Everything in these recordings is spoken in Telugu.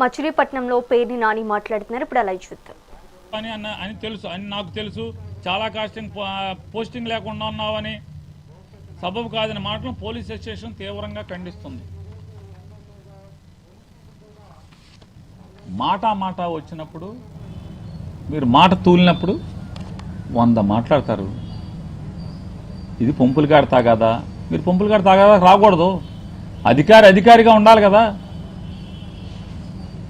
మచిలీపట్నంలో పేర్ని నాని మాట్లాడుతున్నారు. ఇప్పుడు అలా చూద్దాం. అని తెలుసు, అని నాకు తెలుసు. చాలా పోస్టింగ్ లేకుండా ఉన్నావని సబబు కాదని మాటలు పోలీస్ స్టేషన్ తీవ్రంగా ఖండిస్తుంది. మాట వచ్చినప్పుడు మీరు మాట తూలినప్పుడు 100 మాట్లాడతారు. ఇది పంపులగాడి తాగాదా? మీరు పంపులగాడి తాగాదా రాకూడదు. అధికారిగా ఉండాలి కదా.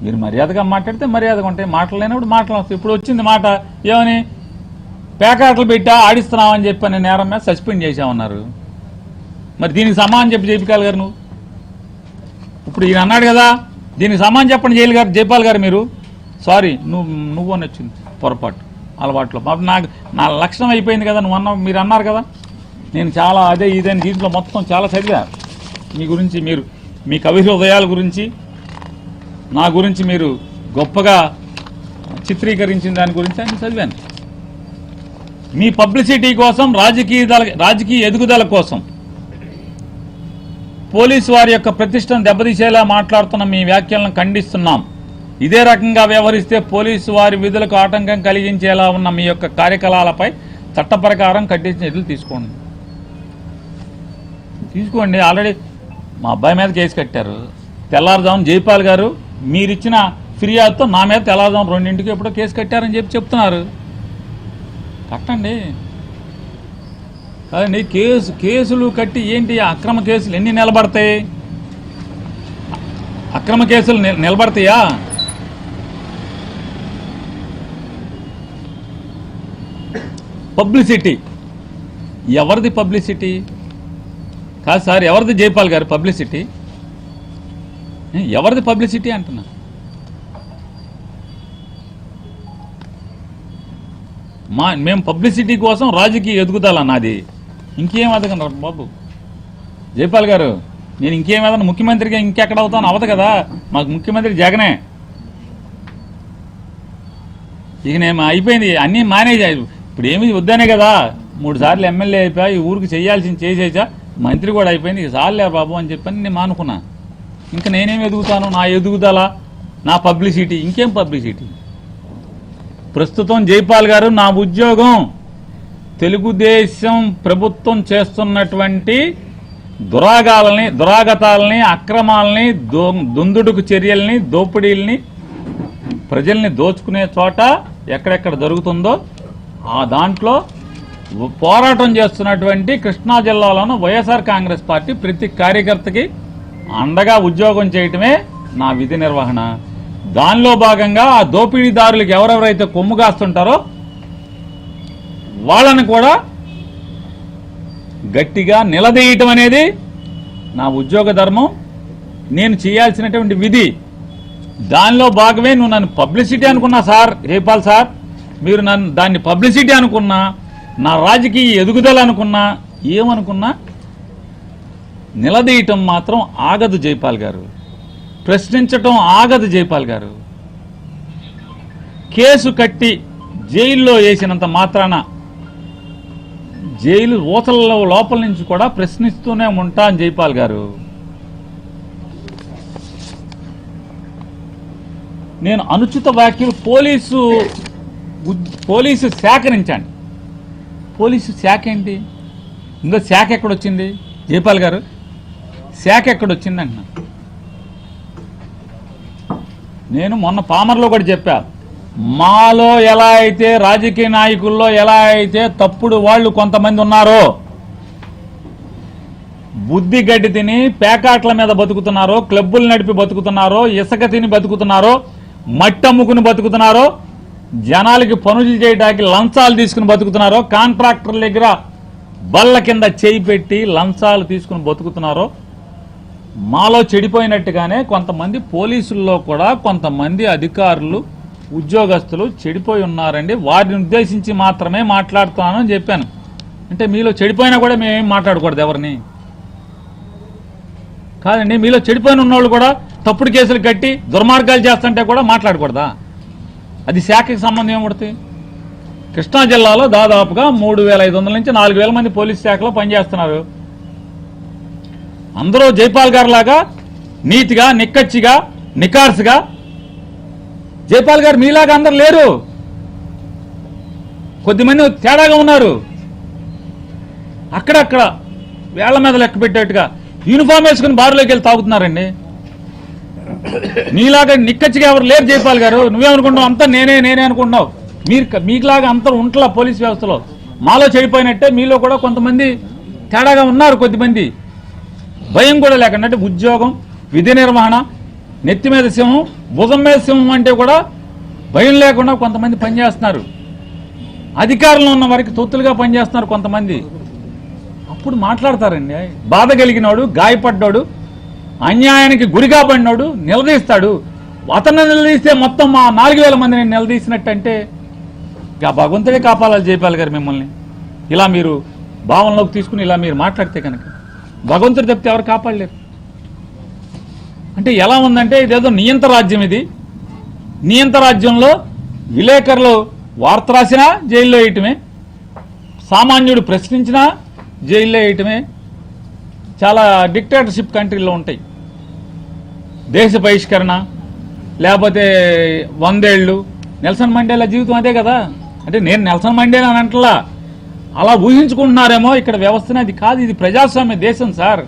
మీరు మర్యాదగా మాట్లాడితే మర్యాదగా ఉంటాయి, మాటలు లేనప్పుడు మాటలు వస్తాయి. ఇప్పుడు వచ్చింది మాట ఏమని పేకాటలు పెట్టా ఆడిస్తున్నామని చెప్పని నేరం మీద సస్పెండ్ చేసామన్నారు. మరి దీనికి సమానం చెప్పి జైపాల్ గారు నువ్వు ఇప్పుడు ఈయన అన్నాడు కదా, దీనికి సమానం చెప్పండి జైపాల్ గారు మీరు. సారీ నువ్వు అని వచ్చింది పొరపాటు అలవాట్లో. నా లక్షణం అయిపోయింది కదా. మీరు అన్నారు కదా, నేను చాలా అదే ఇదని దీంట్లో మొత్తం చాలా చదివా మీ గురించి. మీరు మీ కవి హృదయాల గురించి, నా గురించి మీరు గొప్పగా చిత్రీకరించిన దాని గురించి ఆయన చదివాను. మీ పబ్లిసిటీ కోసం, రాజకీయ ఎదుగుదల కోసం పోలీసు వారి యొక్క ప్రతిష్టను దెబ్బతీసేలా మాట్లాడుతున్న మీ వ్యాఖ్యలను ఖండిస్తున్నాం. ఇదే రకంగా వ్యవహరిస్తే పోలీసు వారి విధులకు ఆటంకం కలిగించేలా ఉన్న మీ యొక్క కార్యకలాపాలపై చట్ట ప్రకారం కఠిన చర్యలు తీసుకోండి. ఆల్రెడీ మా అబ్బాయి మీద కేసు కట్టారు. తెల్లారుజామున జైపాల్ గారు మీరిచ్చిన ఫిర్యాదుతో నా మీద తెల్లారుజామున 2ంటికి ఎప్పుడో కేసు కట్టారని చెప్తున్నారు. కట్టండి కాదండి. కేసులు కట్టి ఏంటి అక్రమ కేసులు ఎన్ని నిలబడతాయి? అక్రమ కేసులు నిలబడతాయా? పబ్లిసిటీ ఎవరిది? పబ్లిసిటీ కాదు సార్, ఎవరిది జైపాల్ గారు పబ్లిసిటీ? ఎవరిది పబ్లిసిటీ అంటున్నా? మేము పబ్లిసిటీ కోసం రాజకీయ ఎదుగుదల నాది. ఇంకేం అదగను బాబు జైపాల్ గారు. నేను ఇంకేం ఏదన్నా ముఖ్యమంత్రిగా ఇంకెక్కడ అవుతాను? అవదు కదా. మాకు ముఖ్యమంత్రి జగనే. ఇక నేను అయిపోయింది, అన్నీ మేనేజ్. ఇప్పుడు ఏమి వద్దనే కదా, 3 సార్లు ఎమ్మెల్యే అయిపోయా, ఈ ఊరికి చేయాల్సింది చేసేసా, మంత్రి కూడా అయిపోయింది. ఇక చాలులే బాబు అని చెప్పని నేను మానుకున్నా. ఇంకా నేనేం ఎదుగుతాను? నా ఎదుగుదల, నా పబ్లిసిటీ. ఇంకేం పబ్లిసిటీ? ప్రస్తుతం జైపాల్ గారు నా ఉద్యోగం తెలుగుదేశం ప్రభుత్వం చేస్తున్నటువంటి దురాగతాలని, అక్రమాలని, దుందుడుకు చర్యల్ని, దోపిడీల్ని, ప్రజల్ని దోచుకునే చోట ఎక్కడెక్కడ జరుగుతుందో ఆ దాంట్లో పోరాటం చేస్తున్నటువంటి కృష్ణా జిల్లాలోని వైఎస్ఆర్ కాంగ్రెస్ పార్టీ ప్రతి కార్యకర్తకి అండగా ఉద్యోగం చేయటమే నా విధి నిర్వహణ. దానిలో భాగంగా ఆ దోపిడీదారులకు ఎవరెవరైతే కొమ్ము కాస్తుంటారో వాళ్ళని కూడా గట్టిగా నిలదీయటం అనేది నా ఉద్యోగ ధర్మం, నేను చేయాల్సినటువంటి విధి. దానిలో భాగమే నువ్వు నన్ను పబ్లిసిటీ అనుకున్నా సార్ జైపాల్ సార్, మీరు నన్ను దాన్ని పబ్లిసిటీ అనుకున్నా, నా రాజకీయ ఎదుగుదల అనుకున్నా, ఏమనుకున్నా నిలదీయటం మాత్రం ఆగదు జైపాల్ గారు. ప్రశ్నించటం ఆగదు జైపాల్ గారు. కేసు కట్టి జైల్లో వేసినంత మాత్రాన జైలు ఊతల లోపల నుంచి కూడా ప్రశ్నిస్తూనే ఉంటాను జైపాల్ గారు. నేను అనుచిత వ్యాఖ్యలు పోలీసు శాఖ నుంచండి. పోలీసు శాఖ ఏంటి? ఇంకా శాఖ ఎక్కడొచ్చింది జైపాల్ గారు? శాఖ ఎక్కడొచ్చింది అంటున్నా. నేను మొన్న పామర్లో కూడా చెప్పా, మాలో ఎలా అయితే రాజకీయ నాయకుల్లో ఎలా అయితే తప్పుడు వాళ్ళు కొంతమంది ఉన్నారో, బుద్ధి గడ్డి తిని పేకాట్ల మీద బతుకుతున్నారో, క్లబ్బులు నడిపి బతుకుతున్నారో, ఇసుక తిని బతుకుతున్నారో, మట్టి అమ్ముకుని బతుకుతున్నారో, జనాలకి పనులు చేయడానికి లంచాలు తీసుకుని బతుకుతున్నారో, కాంట్రాక్టర్ల దగ్గర బల్ల కింద చేయి పెట్టి లంచాలు తీసుకుని బతుకుతున్నారో, మాలో చెడిపోయినట్టుగానే కొంతమంది పోలీసుల్లో కూడా కొంతమంది అధికారులు, ఉద్యోగస్తులు చెడిపోయి ఉన్నారండి. వారిని ఉద్దేశించి మాత్రమే మాట్లాడుతున్నానని చెప్పాను. అంటే మీలో చెడిపోయినా కూడా మేమేం మాట్లాడకూడదు ఎవరిని కాదండి. మీలో చెడిపోయిన ఉన్నోళ్ళు కూడా తప్పుడు కేసులు కట్టి దుర్మార్గాలు చేస్తుంటే కూడా మాట్లాడకూడదా? అది శాఖకి సంబంధం ఏమవుతుంది? కృష్ణా జిల్లాలో దాదాపుగా 3500 నుంచి 4000 మంది పోలీస్ శాఖలో పనిచేస్తున్నారు. అందరూ జైపాల్ గారు లాగా నీతిగా, నిక్కచ్చిగా, నికార్సుగా జైపాల్ గారు మీలాగా అందరు లేరు, కొద్దిమంది తేడాగా ఉన్నారు. అక్కడక్కడ వేళ్ల మీద లెక్క పెట్టేట్టుగా యూనిఫామ్ వేసుకుని బారులోకి వెళ్ళి తాగుతున్నారండి. నీలాగా నిక్కచ్చిగా ఎవరు లేరు జైపాల్ గారు. నువ్వేమనుకుంటున్నావు? అంతా నేనే అనుకుంటున్నావు. మీకులాగా అంతా ఉంటలా పోలీస్ వ్యవస్థలో. మాలో చెడిపోయినట్టే మీలో కూడా కొంతమంది తేడాగా ఉన్నారు. కొద్దిమంది భయం కూడా లేకుండా, అంటే ఉద్యోగం, విధి నిర్వహణ, నెత్తి మీద సింహం, భుజం మీద సింహం అంటే కూడా భయం లేకుండా కొంతమంది పనిచేస్తున్నారు. అధికారంలో ఉన్న వారికి తొత్తులుగా పనిచేస్తున్నారు కొంతమంది. అప్పుడు మాట్లాడతారండి. బాధ కలిగినోడు, గాయపడ్డాడు, అన్యాయానికి గురిగా పడినోడు నిలదీస్తాడు. అతన్ని నిలదీస్తే మొత్తం మా 4000 మందిని నిలదీసినట్టు అంటే ఇక భగవంతుడే కాపాడాలి జైపాల్ గారు మిమ్మల్ని. ఇలా మీరు భావనలోకి తీసుకుని ఇలా మీరు మాట్లాడితే కనుక భగవంతుడు తప్పితే ఎవరు కాపాడలేరు. అంటే ఎలా ఉందంటే ఇదేదో నియంత రాజ్యం. ఇది నియంత రాజ్యంలో విలేకరులు వార్త రాసినా జైల్లో వేయటమే, సామాన్యుడు ప్రశ్నించినా జైల్లో వేయటమే. చాలా డిక్టేటర్షిప్ కంట్రీలో ఉంటాయి. దేశ బహిష్కరణ, లేకపోతే 100 ఏళ్ళు. నెల్సన్ మండేలా జీవితం అదే కదా. అంటే నేను నెల్సన్ మండేలా అని అంటలా, అలా ఊహించుకుంటున్నారేమో. ఇక్కడ వ్యవస్థనే అది కాదు. ఇది ప్రజాస్వామ్య దేశం సార్,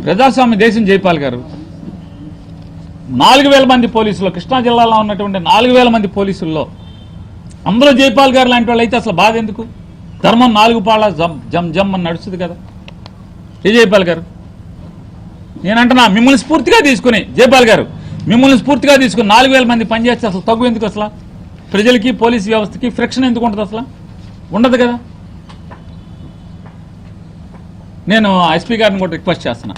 ప్రజాస్వామ్య దేశం జైపాల్ గారు. 4000 మంది పోలీసులు, కృష్ణా జిల్లాలో ఉన్నటువంటి 4000 మంది పోలీసుల్లో అందులో జైపాల్ గారు లాంటి వాళ్ళు అయితే అసలు బాధ ఎందుకు? ధర్మం 4 పాళ్ళ జమ్ జమ్ అని నడుస్తుంది కదా ఏ జైపాల్ గారు. నేనంటున్నా మిమ్మల్ని స్ఫూర్తిగా తీసుకుని, జైపాల్ గారు మిమ్మల్ని స్ఫూర్తిగా తీసుకుని 4000 మంది పనిచేస్తే అసలు తగ్గు ఎందుకు? అసలు ప్రజలకి పోలీసు వ్యవస్థకి ఫ్రిక్షన్ ఎందుకు ఉంటుంది? అసలు ఉండదు కదా. నేను ఎస్పీ గారిని కూడా రిక్వెస్ట్ చేస్తున్నా,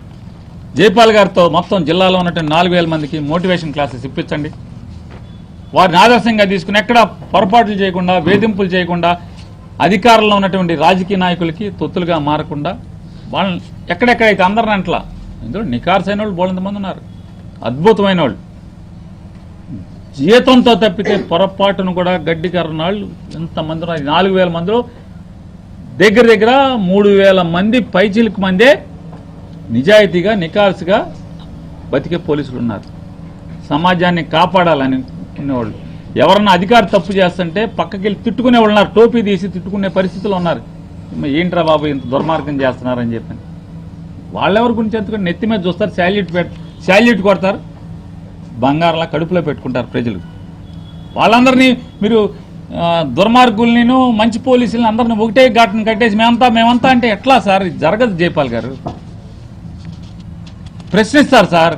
జైపాల్ గారితో మొత్తం జిల్లాలో ఉన్నటువంటి 4000 మందికి మోటివేషన్ క్లాసెస్ ఇప్పించండి. వారిని ఆదర్శంగా తీసుకుని ఎక్కడ పొరపాట్లు చేయకుండా, వేధింపులు చేయకుండా, అధికారంలో ఉన్నటువంటి రాజకీయ నాయకులకి తొత్తులుగా మారకుండా వాళ్ళని ఎక్కడెక్కడైతే అందరిని అంటలా, ఇందులో నికార్సైన వాళ్ళు బోలంతమంది ఉన్నారు, అద్భుతమైన వాళ్ళు. జీతంతో తప్పితే పొరపాటును కూడా గడ్డి కర్రనాళ్ళు ఎంతమంది ఉన్నారు. 4000 మందిలో దగ్గర 3000 మంది పైచిలకు మందే నిజాయితీగా నికార్సుగా బతికే పోలీసులు ఉన్నారు. సమాజాన్ని కాపాడాలని వాళ్ళు. ఎవరన్నా అధికారి తప్పు చేస్తుంటే పక్కకి వెళ్ళి తిట్టుకునే వాళ్ళు ఉన్నారు, టోపీ తీసి తిట్టుకునే పరిస్థితులు ఉన్నారు. ఏంట్రా బాబు ఇంత దుర్మార్గం చేస్తున్నారని చెప్పని. వాళ్ళెవరి గురించి ఎందుకంటే నెత్తి మీద చూస్తారు, శాల్యూట్ కొడతారు, బంగారంలా కడుపులో పెట్టుకుంటారు ప్రజలు. వాళ్ళందరినీ మీరు దుర్మార్గుల్ని మంచి పోలీసులని అందరిని ఒకటే ఘాటును కట్టేసి మేమంతా అంటే ఎట్లా సార్? ఇది జరగదు జైపాల్ గారు. ప్రశ్నిస్తారు సార్.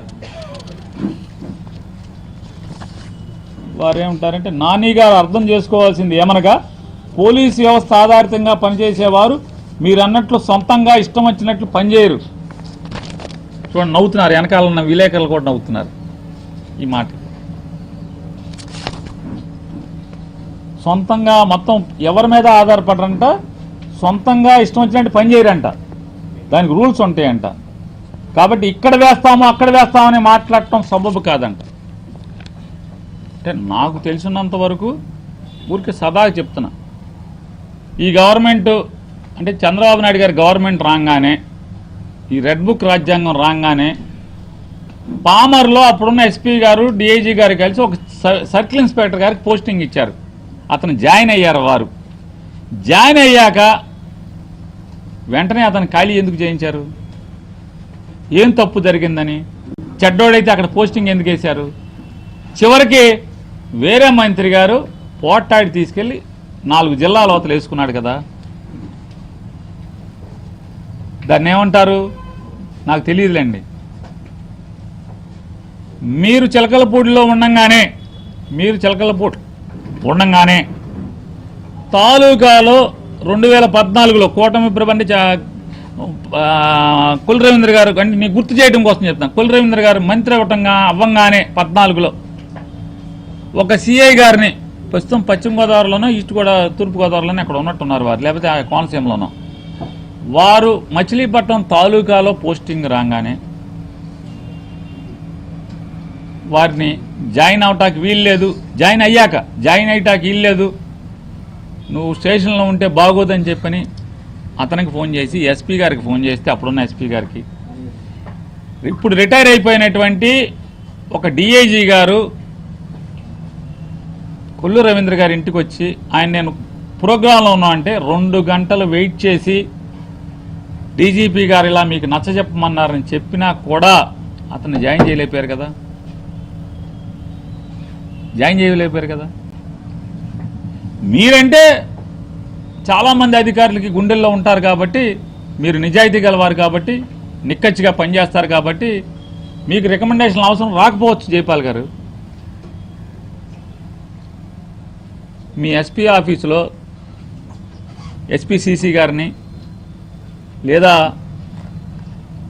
వారు ఏమంటారంటే, నాని గారు అర్థం చేసుకోవాల్సింది ఏమనగా పోలీసు వ్యవస్థ ఆధారితంగా పనిచేసేవారు మీరు అన్నట్లు సొంతంగా ఇష్టం వచ్చినట్లు పనిచేయరు. చూడండి నవ్వుతున్నారు, వెనకాల ఉన్న విలేకరులు కూడా నవ్వుతున్నారు ఈ మాట. సొంతంగా మొత్తం ఎవరి మీద ఆధారపడరంట, సొంతంగా ఇష్టం వచ్చినట్టు పని చేయరంట, దానికి రూల్స్ ఉంటాయంట. కాబట్టి ఇక్కడ వేస్తాము అక్కడ వేస్తామని మాట్లాడటం సబబు కాదంట. అంటే నాకు తెలిసినంత వరకు ఊరికి సదా చెప్తున్నా, ఈ గవర్నమెంట్ అంటే చంద్రబాబు నాయుడు గారి గవర్నమెంట్ రాగానే, ఈ రెడ్ బుక్ రాజ్యాంగం రాగానే పామర్లో అప్పుడున్న ఎస్పీ గారు డిఐజీ గారు కలిసి ఒక సర్కిల్ ఇన్స్పెక్టర్ గారికి పోస్టింగ్ ఇచ్చారు. అతను జాయిన్ అయ్యారు. వారు జాయిన్ అయ్యాక వెంటనే అతను ఖాళీ ఎందుకు చేయించారు? ఏం తప్పు జరిగిందని? చెడ్డోడైతే అక్కడ పోస్టింగ్ ఎందుకు వేశారు? చివరికి వేరే మంత్రి గారు పోట్టాడి తీసుకెళ్లి 4 జిల్లాల అవతల వేసుకున్నాడు కదా, దాన్ని ఏమంటారు నాకు తెలియదులేండి. మీరు చిలకలపూడిలో ఉండంగానే తాలూకాలో 2014లో కూటమి ప్రభుత్వం కుల రవీంద్ర గారు, అంటే మీకు గుర్తు చేయడం కోసం చెప్తాను, కుల రవీంద్ర గారు మంత్రి అవ్వంగానే 14లో ఒక సిఐ గారిని, ప్రస్తుతం పశ్చిమ గోదావరిలోనో తూర్పు గోదావరిలోనో అక్కడ ఉన్నట్టున్నారు వారు, లేకపోతే ఆ కోనసీమలోనో, వారు మచిలీపట్నం తాలూకాలో పోస్టింగ్ రాగానే వారిని జాయిన్ అవటానికి వీల్లేదు, జాయిన్ అయ్యాటానికి వీల్లేదు, నువ్వు స్టేషన్లో ఉంటే బాగోదని చెప్పని అతనికి ఫోన్ చేసి ఎస్పీ గారికి ఫోన్ చేస్తే, అప్పుడున్న ఎస్పీ గారికి, ఇప్పుడు రిటైర్ అయిపోయినటువంటి ఒక డిఐజీ గారు కొల్లు రవీంద్ర గారి ఇంటికి వచ్చి ఆయన నేను ప్రోగ్రాంలో ఉన్నా అంటే 2 గంటలు వెయిట్ చేసి డీజీపీ గారు ఇలా మీకు నచ్చజెప్పమన్నారని చెప్పినా కూడా అతన్ని జాయిన్ చేయలేపారు కదా, జాయిన్ చేయలేపారు కదా. మీరంటే చాలామంది అధికారులకి గుండెల్లో ఉంటారు కాబట్టి, మీరు నిజాయితీ గలవారు కాబట్టి, నిక్కచ్చిగా పనిచేస్తారు కాబట్టి మీకు రికమెండేషన్ అవసరం రాకపోవచ్చు. జైపాల్ గారు మీ ఎస్పీ ఆఫీసులో ఎస్పీసీసీ గారిని లేదా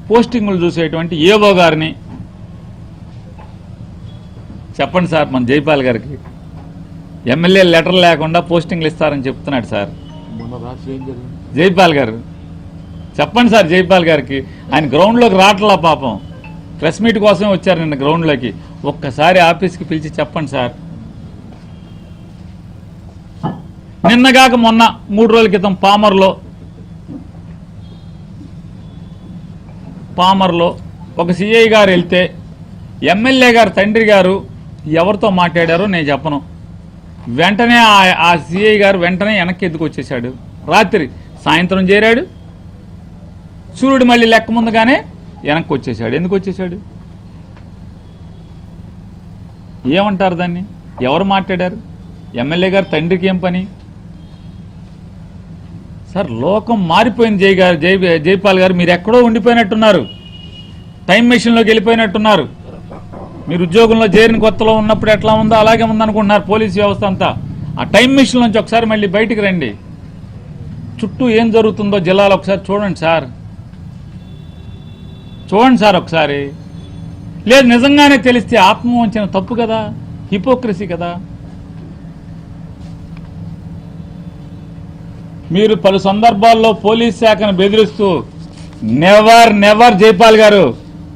పోస్టింగులు చూసేటువంటి ఏవో గారిని చెప్పండి సార్, మన జైపాల్ గారికి ఎమ్మెల్యే లెటర్ లేకుండా పోస్టింగ్లు ఇస్తారని చెప్తున్నాడు సార్ జైపాల్ గారు. చెప్పండి సార్ జైపాల్ గారికి. ఆయన గ్రౌండ్లోకి రావట్లా పాపం, ప్రెస్ మీట్ కోసం వచ్చారు నిన్న గ్రౌండ్లోకి. ఒక్కసారి ఆఫీస్కి పిలిచి చెప్పండి సార్. నిన్నగాక మొన్న 3 రోజుల క్రితం పామర్లో ఒక సిఐ గారు వెళ్తే ఎమ్మెల్యే గారు తండ్రి గారు ఎవరితో మాట్లాడారో నేను చెప్పను. వెంటనే ఆ సిఐ గారు వెంటనే వెనక్కి ఎత్తుకు వచ్చేసాడు. రాత్రి సాయంత్రం చేరాడు, సూర్యుడు మళ్ళీ లెక్క ముందుగానే వెనక్కి వచ్చేసాడు. ఎందుకు వచ్చేసాడు? ఏమంటారు దాన్ని? ఎవరు మాట్లాడారు? ఎమ్మెల్యే గారు తండ్రికి ఏం పని సార్? లోకం మారిపోయింది జైపాల్ గారు. మీరు ఎక్కడో ఉండిపోయినట్టున్నారు, టైం మెషిన్లోకి వెళ్ళిపోయినట్టున్నారు. మీరు ఉద్యోగంలో చేరిన కొత్తలో ఉన్నప్పుడు ఎట్లా ఉందో అలాగే ఉందనుకుంటున్నారు పోలీస్ వ్యవస్థ అంతా. ఆ టైం మెషిన్ నుంచి ఒకసారి మళ్ళీ బయటికి రండి. చుట్టూ ఏం జరుగుతుందో జిల్లాలో ఒకసారి చూడండి సార్, చూడండి సార్ ఒకసారి. లేదు నిజంగానే తెలిస్తే ఆత్మవంచన తప్పు కదా, హిపోక్రసీ కదా. మీరు పలు సందర్భాల్లో పోలీస్ శాఖను బెదిరిస్తూ నెవర్ జైపాల్ గారు,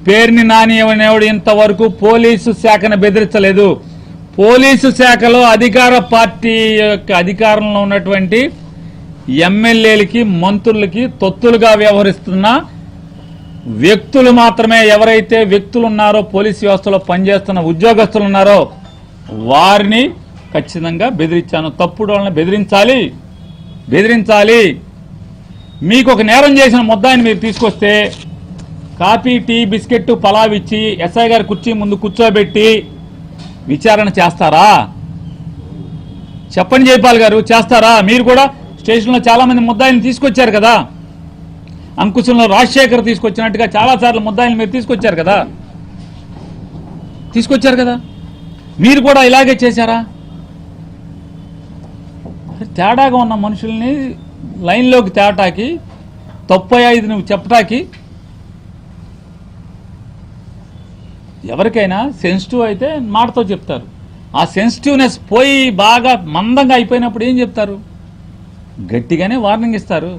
పేరుని నానియవనేవాడు ఇంతవరకు పోలీసు శాఖను బెదిరించలేదు. పోలీసు శాఖలో అధికార పార్టీ యొక్క అధికారంలో ఉన్నటువంటి ఎమ్మెల్యేలకి మంత్రులకి తొత్తులుగా వ్యవహరిస్తున్న వ్యక్తులు మాత్రమే, ఎవరైతే వ్యక్తులు ఉన్నారో పోలీస్ వ్యవస్థలో పనిచేస్తున్న ఉద్యోగస్తులు ఉన్నారో వారిని ఖచ్చితంగా బెదిరించాను. తప్పుడు వాళ్ళని బెదిరించాలి. మీకు ఒక నేరం చేసిన ముద్దాయిని మీరు తీసుకొస్తే కాఫీ టీ బిస్కెట్ పలావ్ ఇచ్చి ఎస్ఐ గారి కుర్చీ ముందు కూర్చోబెట్టి విచారణ చేస్తారా? చెప్పండి జైపాల్ గారు, చేస్తారా? మీరు కూడా స్టేషన్లో చాలా మంది ముద్దాయిని తీసుకొచ్చారు కదా, అంకుశంలో రాజశేఖర్ తీసుకొచ్చినట్టుగా చాలాసార్లు ముద్దాయిని మీరు తీసుకొచ్చారు కదా. మీరు కూడా ఇలాగే చేశారా? తేడాగా ఉన్న మనుషుల్ని లైన్లోకి తేటాకి, తప్పయ్యా ఇది నువ్వు చెప్పటాకి. ఎవరికైనా సెన్సిటివ్ అయితే మాటతో చెప్తారు. ఆ సెన్సిటివ్నెస్ పోయి బాగా మందంగా అయిపోయినప్పుడు ఏం చెప్తారు? గట్టిగానే వార్నింగ్ ఇస్తారు.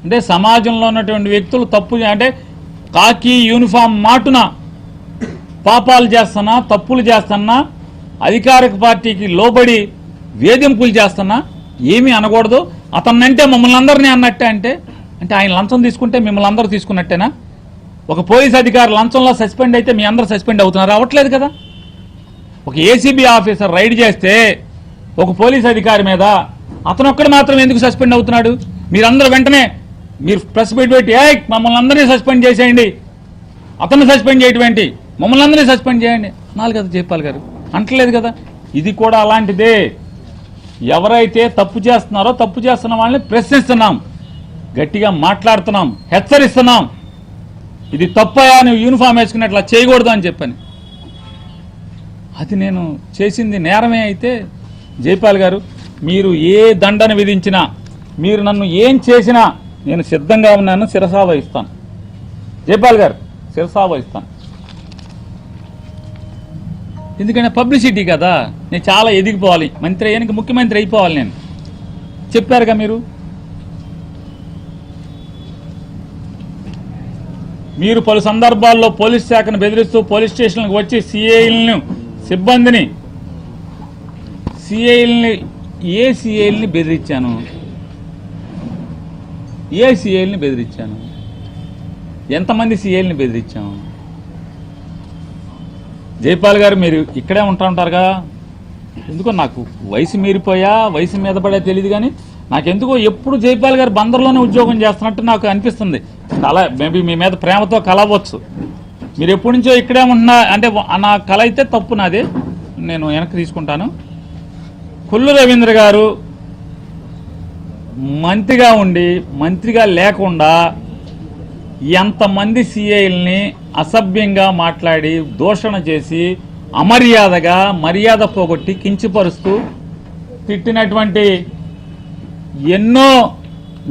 అంటే సమాజంలో ఉన్నటువంటి వ్యక్తులు తప్పు అంటే కాకి యూనిఫామ్ మాటున పాపాలు చేస్తున్నా, తప్పులు చేస్తున్నా, అధికారిక పార్టీకి లోబడి వేధింపులు చేస్తున్నా ఏమీ అనకూడదు. అతన్నంటే మమ్మల్ని అందరినీ అన్నట్టే. అంటే ఆయన లంచం తీసుకుంటే మిమ్మల్ని అందరూ తీసుకున్నట్టేనా? ఒక పోలీస్ అధికారి లంచంలో సస్పెండ్ అయితే మీ అందరూ సస్పెండ్ అవుతున్నారు? అవ్వట్లేదు కదా. ఒక ఏసీబీ ఆఫీసర్ రైడ్ చేస్తే ఒక పోలీస్ అధికారి మీద అతనొక్కడు మాత్రం ఎందుకు సస్పెండ్ అవుతున్నాడు? మీరందరూ వెంటనే మీరు ప్రెస్ మీట్ పెట్టి మమ్మల్ని అందరినీ సస్పెండ్ చేసేయండి, అతన్ని సస్పెండ్ చేయటువంటి మమ్మల్ని అందరినీ సస్పెండ్ చేయండి అనాలి కదా జైపాల్ గారు. అంటలేదు కదా. ఇది కూడా అలాంటిదే. ఎవరైతే తప్పు చేస్తున్నారో తప్పు చేస్తున్న వాళ్ళని ప్రశ్నిస్తున్నాం, గట్టిగా మాట్లాడుతున్నాం, హెచ్చరిస్తున్నాం. ఇది తప్పయా, నువ్వు యూనిఫామ్ వేసుకున్నట్లా చేయకూడదు అని చెప్పని. అది నేను చేసింది నేరమే అయితే జైపాల్ గారు, మీరు ఏ దండన విధించినా, మీరు నన్ను ఏం చేసినా నేను సిద్ధంగా ఉన్నాను, శిరసా వహిస్తాను. జైపాల్ గారు శిరసా వహిస్తాను. ఎందుకంటే పబ్లిసిటీ కదా, నేను చాలా ఎదిగిపోవాలి, మంత్రి అయ్యానికి ముఖ్యమంత్రి అయిపోవాలి. నేను చెప్పారుగా మీరు పలు సందర్భాల్లో పోలీస్ శాఖను బెదిరిస్తూ పోలీస్ స్టేషన్లకు వచ్చి సిఐలను సిబ్బందిని ఏ సిఐల్ని బెదిరించాను? ఎంతమంది సిఐల్ని బెదిరించాము? జైపాల్ గారు మీరు ఇక్కడే ఉంటారుగా, ఎందుకో నాకు వయసు మీరిపోయా, వయసు మీద పడే తెలియదు, కానీ నాకెందుకో ఎప్పుడు జైపాల్ గారు బందర్లోనే ఉద్యోగం చేస్తున్నట్టు నాకు అనిపిస్తుంది. కళ మేబీ మీ మీద ప్రేమతో కలవచ్చు, మీరు ఎప్పటి నుంచో ఇక్కడే ఉంటున్నా అంటే నా కళ అయితే తప్పు నాదే, నేను వెనక్కి తీసుకుంటాను. కొల్లు రవీంద్ర గారు మంత్రిగా ఉండి మంత్రిగా లేకుండా ఎంతమంది సిఐల్ని అసభ్యంగా మాట్లాడి దూషణ చేసి అమర్యాదగా మర్యాద పోగొట్టి కించపరుస్తూ తిట్టినటువంటి ఎన్నో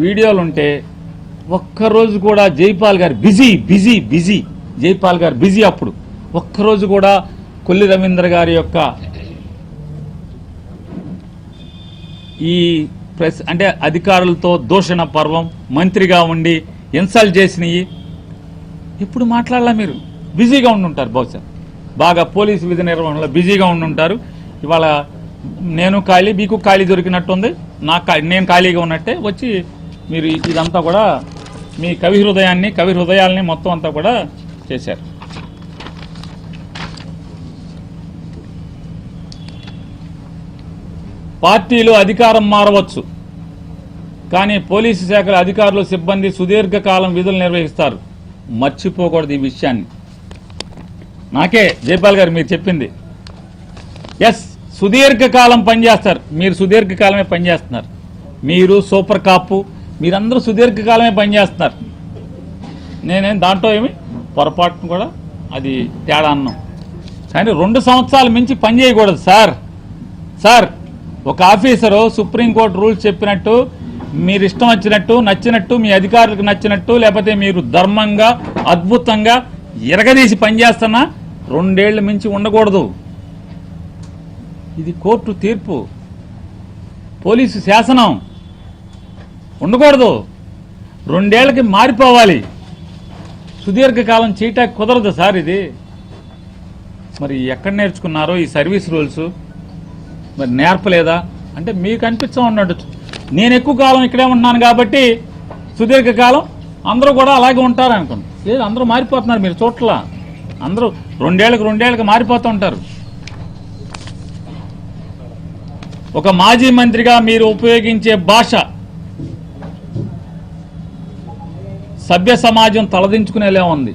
వీడియోలుంటే ఒక్కరోజు కూడా జైపాల్ గారు బిజీ జైపాల్ గారు బిజీ అప్పుడు ఒక్కరోజు కూడా కొల్లి రవీంద్ర గారి యొక్క ఈ ప్రెస్ అంటే అధికారులతో దూషణ పర్వం మంత్రిగా ఉండి ఇన్సల్ట్ చేసినవి ఇప్పుడు మాట్లాడాల. మీరు బిజీగా ఉండుంటారు, బహుశా బాగా పోలీసు విధి నిర్వహణలో బిజీగా ఉండుంటారు. ఇవాళ నేను ఖాళీ, మీకు ఖాళీ దొరికినట్టుంది, నేను ఖాళీగా ఉన్నట్టే వచ్చి మీరు ఇదంతా కూడా మీ కవి హృదయాల్ని మొత్తం అంతా కూడా చేశారు. పార్టీలు అధికారం మారవచ్చు, కానీ పోలీసు శాఖల అధికారులు సిబ్బంది సుదీర్ఘకాలం విధులు నిర్వహిస్తారు. మర్చిపోకూడదు ఈ విషయాన్ని. నాకే జైపాల్ గారు మీరు చెప్పింది, ఎస్ సుదీర్ఘకాలం పనిచేస్తారు, మీరు సుదీర్ఘకాలమే పనిచేస్తున్నారు. మీరు సూపర్ కాపు, మీరందరూ సుదీర్ఘకాలమే పనిచేస్తున్నారు. నేనేం దాంట్లో ఏమి పొరపాటును కూడా అది తేడా అన్నాం, కానీ 2 సంవత్సరాలు మించి పని చేయకూడదు సార్. ఒక ఆఫీసరు సుప్రీంకోర్టు రూల్స్ చెప్పినట్టు మీరు ఇష్టం వచ్చినట్టు నచ్చినట్టు మీ అధికారులకు నచ్చినట్టు లేకపోతే మీరు ధర్మంగా అద్భుతంగా ఎరగదీసి పనిచేస్తున్నా 2 ఏళ్ల మించి ఉండకూడదు. ఇది కోర్టు తీర్పు, పోలీసు శాసనం. ఉండకూడదు, 2 ఏళ్లకి మారిపోవాలి. సుదీర్ఘకాలం చేయటానికి కుదరదు సార్. ఇది మరి ఎక్కడ నేర్చుకున్నారో ఈ సర్వీస్ రూల్స్? మరి నేర్పలేదా అంటే మీకు అనిపించా ఉండొచ్చు. నేను ఎక్కువ కాలం ఇక్కడే ఉంటున్నాను కాబట్టి సుదీర్ఘకాలం అందరూ కూడా అలాగే ఉంటారు అనుకోండి. లేదు, అందరూ మారిపోతున్నారు, మీరు చోట్ల అందరూ 2 ఏళ్ళకి మారిపోతూ ఉంటారు. ఒక మాజీ మంత్రిగా మీరు ఉపయోగించే భాష సభ్య సమాజం తలదించుకునేలా ఉంది.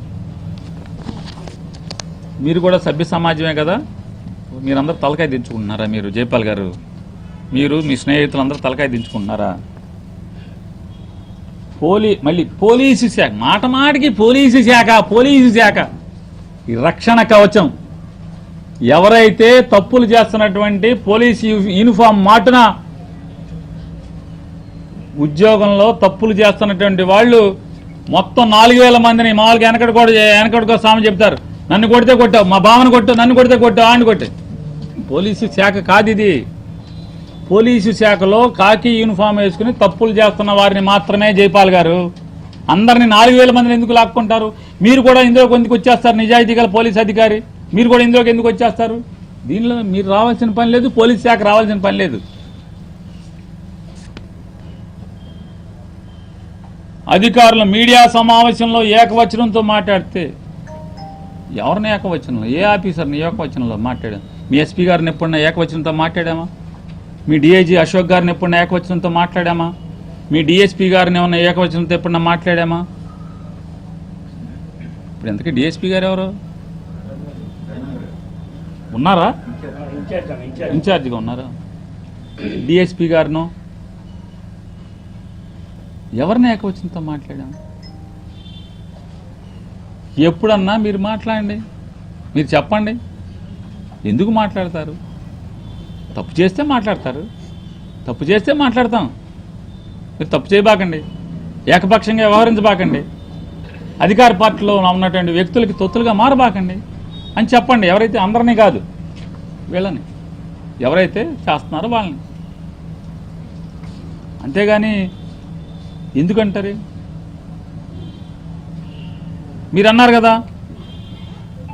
మీరు కూడా సభ్య సమాజమే కదా, మీరందరూ తలకాయ దించుకుంటున్నారా? మీరు జైపాల్ గారు, మీరు మీ స్నేహితులందరూ తలకాయ దించుకుంటున్నారా? మళ్ళీ పోలీసు శాఖ, మాటికి పోలీసు శాఖ ఈ రక్షణ కవచం. ఎవరైతే తప్పులు చేస్తున్నటువంటి పోలీసు యూనిఫామ్ మాటున ఉద్యోగంలో తప్పులు చేస్తున్నటువంటి వాళ్ళు మొత్తం 4000 మందిని మామూలుగా వెనకడుకో సామె చెప్తారు, నన్ను కొడితే కొట్టావు, మా బావను కొట్టు, నన్ను కొడితే కొట్టావు, ఆయన కొట్టే. పోలీసు శాఖ కాదు ఇది. పోలీసు శాఖలో కాకి యూనిఫామ్ వేసుకుని తప్పులు చేస్తున్న వారిని మాత్రమే జైపాల్ గారు. అందరినీ 4000 మందిని ఎందుకు లాక్కుంటారు? మీరు కూడా ఇందులోకి ఎందుకు వచ్చేస్తారు? నిజాయితీ గల పోలీసు అధికారి మీరు కూడా ఇందులోకి ఎందుకు వచ్చేస్తారు? దీనిలో మీరు రావాల్సిన పని లేదు, పోలీసు శాఖ రావాల్సిన పని లేదు. అధికారులు మీడియా సమావేశంలో ఏకవచనంతో మాట్లాడితే ఎవరిని ఏకవచనంలో, ఏ ఆఫీసర్ని ఏకవచనంలో మాట్లాడాం? మీ ఎస్పీ గారిని ఎప్పుడన్నా ఏకవచనంతో మాట్లాడామా? మీ డిఐజీ అశోక్ గారిని ఎప్పుడన్నా ఏకవచనంతో మాట్లాడామా? మీ డిఎస్పీ గారిని ఏమన్నా ఏకవచనంతో ఎప్పుడన్నా మాట్లాడామా? ఇప్పుడు ఎంతకీ డిఎస్పీ గారు ఎవరు ఉన్నారా? ఇన్ఛార్జిగా ఉన్నారా? డిఎస్పీ గారిను ఎవరిని ఏకవచనంతో మాట్లాడాము? ఎప్పుడన్నా మీరు మాట్లాడండి, మీరు చెప్పండి ఎందుకు మాట్లాడతారు? తప్పు చేస్తే మాట్లాడతారు, తప్పు చేస్తే మాట్లాడతాం. మీరు తప్పు చేయబాకండి, ఏకపక్షంగా వ్యవహరించబాకండి, అధికార పార్టీలో ఉన్నటువంటి వ్యక్తులకి తొత్తులుగా మారబాకండి అని చెప్పండి. ఎవరైతే, అందరినీ కాదు, వీళ్ళని ఎవరైతే చేస్తున్నారో వాళ్ళని. అంతేగాని ఎందుకంటారు? మీరు అన్నారు కదా,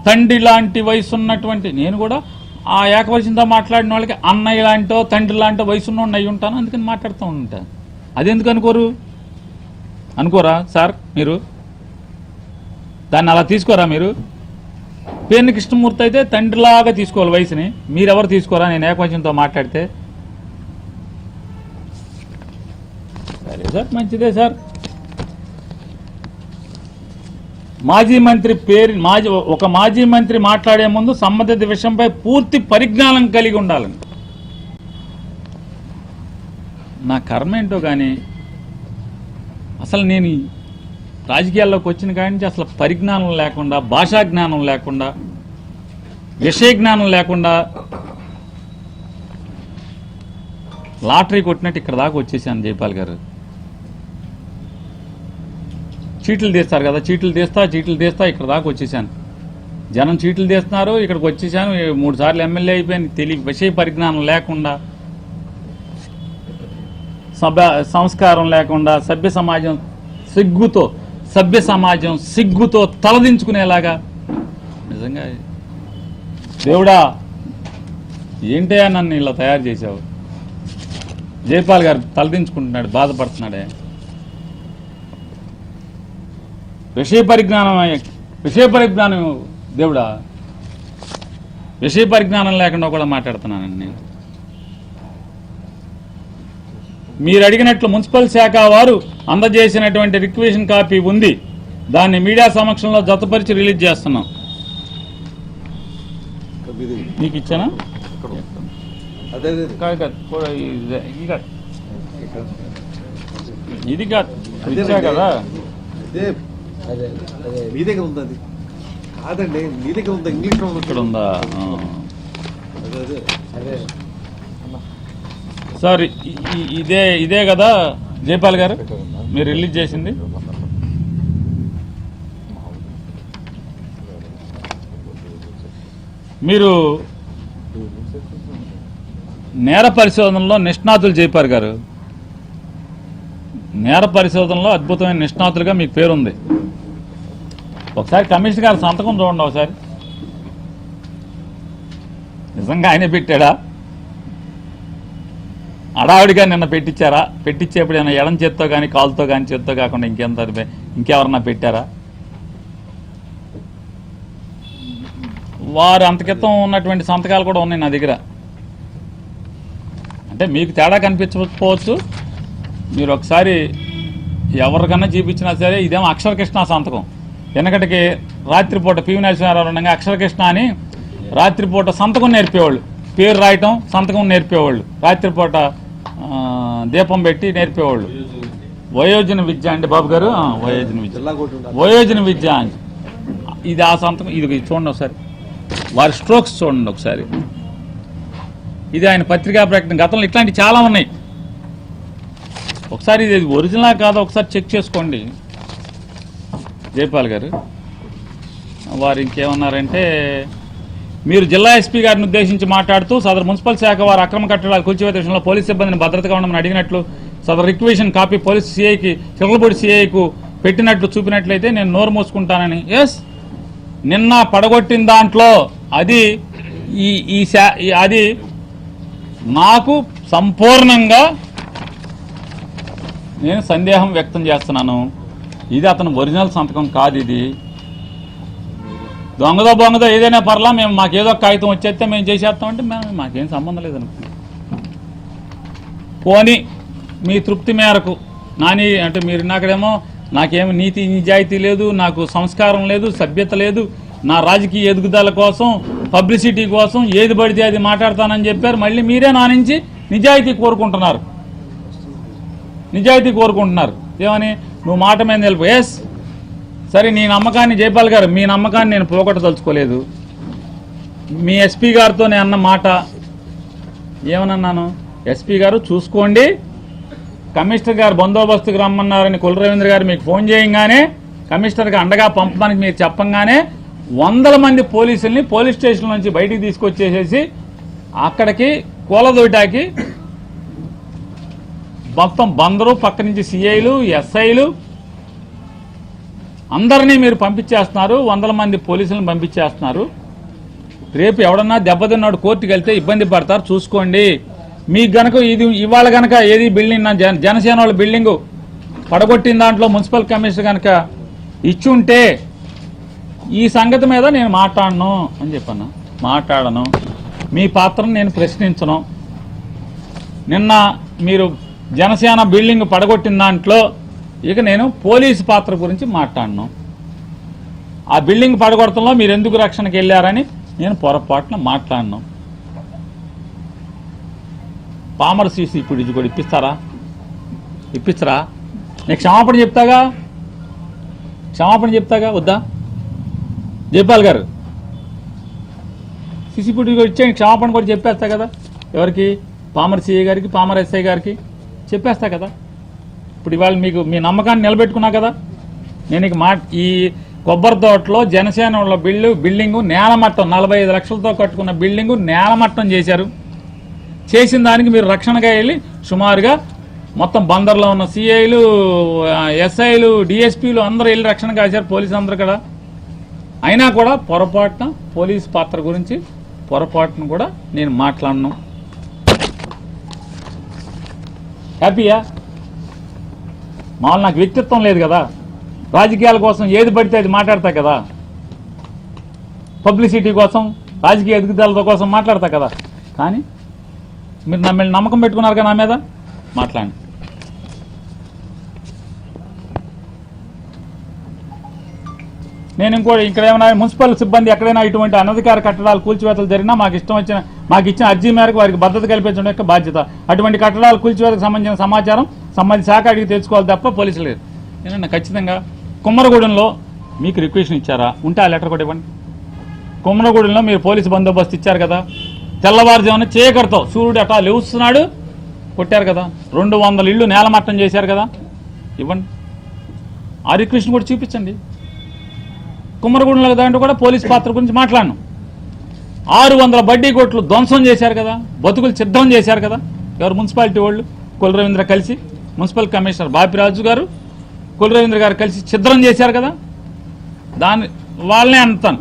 తండ్రి లాంటి వయసు ఉన్నటువంటి, నేను కూడా ఆ ఏకవచనంతో మాట్లాడిన వాళ్ళకి అన్నయ్య లాంటో తండ్రి లాంటో వయసున్న అయి ఉంటాను, అందుకని మాట్లాడుతూ ఉంటాను. అదెందుకు అనుకోరా సార్? మీరు దాన్ని అలా తీసుకోరా? మీరు పేర్ని కృష్ణమూర్తి అయితే తండ్రిలాగా తీసుకోవాలి వయసుని, మీరెవరు తీసుకోరా నేను ఏకవచనంతో మాట్లాడితే? సరే సార్, మంచిదే సార్. మాజీ మంత్రి పేరు ఒక మాజీ మంత్రి మాట్లాడే ముందు సంబంధిత విషయంపై పూర్తి పరిజ్ఞానం కలిగి ఉండాలని. నా కర్మ ఏంటో కానీ అసలు నేను రాజకీయాల్లోకి వచ్చిన కాడి నుంచి అసలు పరిజ్ఞానం లేకుండా, భాషా జ్ఞానం లేకుండా, విషయ జ్ఞానం లేకుండా లాటరీ కొట్టినట్టు ఇక్కడ దాకా వచ్చేసాను జైపాల్ గారు. చీట్లు తీస్తారు కదా, చీట్లు తీస్తా ఇక్కడ దాకా వచ్చేసాను. జనం చీట్లు తీస్తున్నారు, ఇక్కడికి వచ్చేసాను. 3 సార్లు ఎమ్మెల్యే అయిపోయాను. విషయ పరిజ్ఞానం లేకుండా, సంస్కారం లేకుండా, సభ్య సమాజం సిగ్గుతో తలదించుకునేలాగా. నిజంగా దేవుడా ఏంటయ్యా నన్ను ఇలా తయారు చేశావు? జైపాల్ గారు తలదించుకుంటున్నాడు, బాధపడుతున్నాడే. విషయ పరిజ్ఞానం దేవుడా, విషయ పరిజ్ఞానం లేకుండా కూడా మాట్లాడుతున్నానండి నేను. మీరు అడిగినట్లు మున్సిపల్ శాఖ వారు అందజేసినటువంటి రిక్వెషన్ కాపీ ఉంది. దాన్ని మీడియా సమక్షంలో జతపరిచి రిలీజ్ చేస్తున్నాం. నీకు ఇచ్చానా? ఇది కాదు, ఇచ్చా కదా. మీ దగ్గర ఉంది అది కాదండి, మీ దగ్గర ఉందా? ఇంగ్లీష్ ఇక్కడ ఉందా? సార్ ఇదే కదా జైపాల్ గారు మీరు రిలీజ్ చేసింది? మీరు నేర పరిశోధనలో నిష్ణాతులు జైపాల్ గారు, నేర పరిశోధనలో అద్భుతమైన నిష్ణాతులుగా మీకు పేరుంది. ఒకసారి కమిషనర్ గారి సంతకం చూడండి ఒకసారి. నిజంగా ఆయనే పెట్టాడా? అడావిడిగా నిన్న పెట్టించారా? పెట్టించేప్పుడు ఏమైనా ఎడం చేత్తో కానీ కాలుతో కానీ చేత్తో కాకుండా ఇంకెవరన్నా పెట్టారా? వారు అంతకితం ఉన్నటువంటి సంతకాలు కూడా ఉన్నాయి నా దగ్గర. అంటే మీకు తేడా కనిపించకపోవచ్చు, మీరు ఒకసారి ఎవరికన్నా చూపించినా సరే ఇదేమో అక్షరకృష్ణ సంతకం. వెనకటికి రాత్రిపూట పివి నరసింహారావు ఉండగా అక్షరకృష్ణ అని రాత్రిపూట సంతకం నేర్పేవాళ్ళు, పేరు రాయటం సంతకం నేర్పేవాళ్ళు, రాత్రిపూట దీపం పెట్టి నేర్పేవాళ్ళు. వయోజన విద్య అండి బాబు గారు, వయోజన విద్య అని ఇది ఆ సంతకం. ఇది చూడండి ఒకసారి, వారి స్ట్రోక్స్ చూడండి ఒకసారి. ఇది ఆయన పత్రికా ప్రకటన. గతంలో ఇట్లాంటివి చాలా ఉన్నాయి. ఒకసారి ఇది ఒరిజినల్ కాదో ఒకసారి చెక్ చేసుకోండి జైపాల్ గారు. వారు ఇంకేమన్నారంటే, మీరు జిల్లా ఎస్పీ గారిని ఉద్దేశించి మాట్లాడుతూ సదరు మున్సిపల్ శాఖ వారు అక్రమ కట్టడాలు కూల్చివేత విషయంలో పోలీసు సిబ్బందిని భద్రతగా ఉండమని అడిగినట్లు సదరు రిక్వెషన్ కాపీ పోలీసు సిఐకి, చిర్లపూడి సిఐకు పెట్టినట్లు చూపినట్లయితే నేను నోరు మూసుకుంటానని. ఎస్, నిన్న పడగొట్టిన దాంట్లో అది అది నాకు సంపూర్ణంగా నేను సందేహం వ్యక్తం చేస్తున్నాను. ఇది అతను ఒరిజినల్ సంతకం కాదు. ఇది దొంగదో ఏదైనా పర్లా, మేము మాకేదో కాగితం వచ్చేస్తే మేము చేసేస్తామంటే మాకేం సంబంధం లేదనుకో. పోనీ మీ తృప్తి మేరకు నాని అంటే మీరు నాకడేమో నాకేమి నీతి నిజాయితీ లేదు, నాకు సంస్కారం లేదు, సభ్యత లేదు, నా రాజకీయ ఎదుగుదల కోసం పబ్లిసిటీ కోసం ఏది పడితే అది మాట్లాడతానని చెప్పారు. మళ్ళీ మీరే నా నుంచి నిజాయితీ కోరుకుంటున్నారు. ఏమని? నువ్వు మాట మీద నిలుపు. ఎస్, సరే, నీ నమ్మకాన్ని జైపాల్ గారు, మీ నమ్మకాన్ని నేను పోగొట్టదలుచుకోలేదు. మీ ఎస్పీ గారితో నేను అన్న మాట ఏమనన్నాను? ఎస్పీ గారు చూసుకోండి, కమిషనర్ గారు బందోబస్తుకు రమ్మన్నారని కుల రవీంద్ర గారు మీకు ఫోన్ చేయగానే కమిషనర్కి అండగా పంపడానికి మీరు చెప్పంగానే 100 మంది పోలీసుల్ని పోలీస్ స్టేషన్ నుంచి బయటికి తీసుకొచ్చేసేసి అక్కడికి కూలదోటాకి మొత్తం బందరు పక్క నుంచి సిఐలు, ఎస్ఐలు అందరినీ మీరు పంపించేస్తున్నారు. 100 మంది పోలీసులను పంపించేస్తున్నారు. రేపు ఎవడన్నా దెబ్బతిన్నాడు కోర్టుకు వెళ్తే ఇబ్బంది పడతారు, చూసుకోండి. మీకు గనక ఇది ఇవాళ గనక ఏది బిల్డింగ్ జనసేన వాళ్ళ బిల్డింగు పడగొట్టిన దాంట్లో మున్సిపల్ కమిషనర్ కనుక ఇచ్చుంటే ఈ సంగతి మీద నేను మాట్లాడను అని చెప్పాను. మాట్లాడను, మీ పాత్రను నేను ప్రశ్నించను. నిన్న మీరు జనసేన బిల్డింగ్ పడగొట్టిన దాంట్లో ఇక నేను పోలీసు పాత్ర గురించి మాట్లాడను. ఆ బిల్డింగ్ పడగొట్టడంలో మీరు ఎందుకు రక్షణకి వెళ్ళారని నేను పొరపాటున మాట్లాడను. పామర్ సీసీ ఇప్పుడు ఇది కూడా ఇప్పిస్తారా? నేను క్షమాపణ చెప్తాగా వద్దా? జైపాల్ గారు సీసీ ఫుటేజ్ కూడా ఇచ్చేయండి, క్షమాపణ కూడా చెప్పేస్తా కదా. ఎవరికి? పామర్ సిఐ గారికి, పామర్ ఎస్ఐ గారికి చెప్పేస్తా కదా. ఇప్పుడు ఇవాళ మీకు మీ నమ్మకాన్ని నిలబెట్టుకున్నా కదా. నేను ఈ కొబ్బరి తోటలో జనసేన వాళ్ళ బిల్డింగు నేలమట్టం 45 లక్షలతో కట్టుకున్న బిల్డింగు నేలమట్టం చేశారు. చేసిన దానికి మీరు రక్షణగా వెళ్ళి సుమారుగా మొత్తం బందర్లో ఉన్న సిఐలు, ఎస్ఐలు, డిఎస్పీలు అందరూ వెళ్ళి రక్షణ కాశారు, పోలీసు అందరూ కూడా. అయినా కూడా పొరపాటున పోలీసు పాత్ర గురించి పొరపాటును కూడా నేను మాట్లాడను. హ్యాపీయా? మామూలు నాకు వ్యక్తిత్వం లేదు కదా, రాజకీయాల కోసం ఏది పడితే అది మాట్లాడతా కదా, పబ్లిసిటీ కోసం, రాజకీయ ఎదుగుదల కోసం మాట్లాడతా కదా. కానీ మీరు నమ్మకం పెట్టుకున్నారు కదా నా మీద, మాట్లాడండి. నేను ఇక్కడ ఏమైనా మున్సిపల్ సిబ్బంది ఎక్కడైనా ఇటువంటి అనధికార కట్టడాలు కూల్చివేతలు జరిగినా మాకు ఇచ్చిన అర్జీ మేరకు వారికి భద్రత కల్పించడం యొక్క బాధ్యత. అటువంటి కట్టడాలు కూల్చివేతకు సంబంధించిన సమాచారం సంబంధిత శాఖ అడిగి తెచ్చుకోవాలి తప్ప పోలీసులు లేదు. నేను ఖచ్చితంగా కుమ్మరగూడెంలో మీకు రిక్వెస్ట్ ఇచ్చారా? ఉంటే ఆ లెటర్ కూడా ఇవ్వండి. కుమ్మరగూడెంలో మీరు పోలీసు బందోబస్తు ఇచ్చారు కదా, తెల్లవారుజామున చీకటితో సూర్యుడు అటా లేస్తున్నాడు కొట్టారు కదా, 200 ఇళ్ళు నేలమట్టం చేశారు కదా, ఇవ్వండి. ఆ రిక్వెస్ట్ కూడా చూపించండి. కుమ్మరగూడెంలో దాంట్లో కూడా పోలీస్ పాత్ర గురించి మాట్లాడను. 600 బడ్డీ కొట్లు ధ్వంసం చేశారు కదా, బతుకులు సిద్ధం చేశారు కదా. ఎవరు? మున్సిపాలిటీ వాళ్ళు, కొల్లు రవీంద్ర కలిసి, మున్సిపల్ కమిషనర్ బాపిరాజు గారు, కొల్లు రవీంద్ర గారు కలిసి ఛిద్రం చేశారు కదా. వాళ్ళనే అంటాను,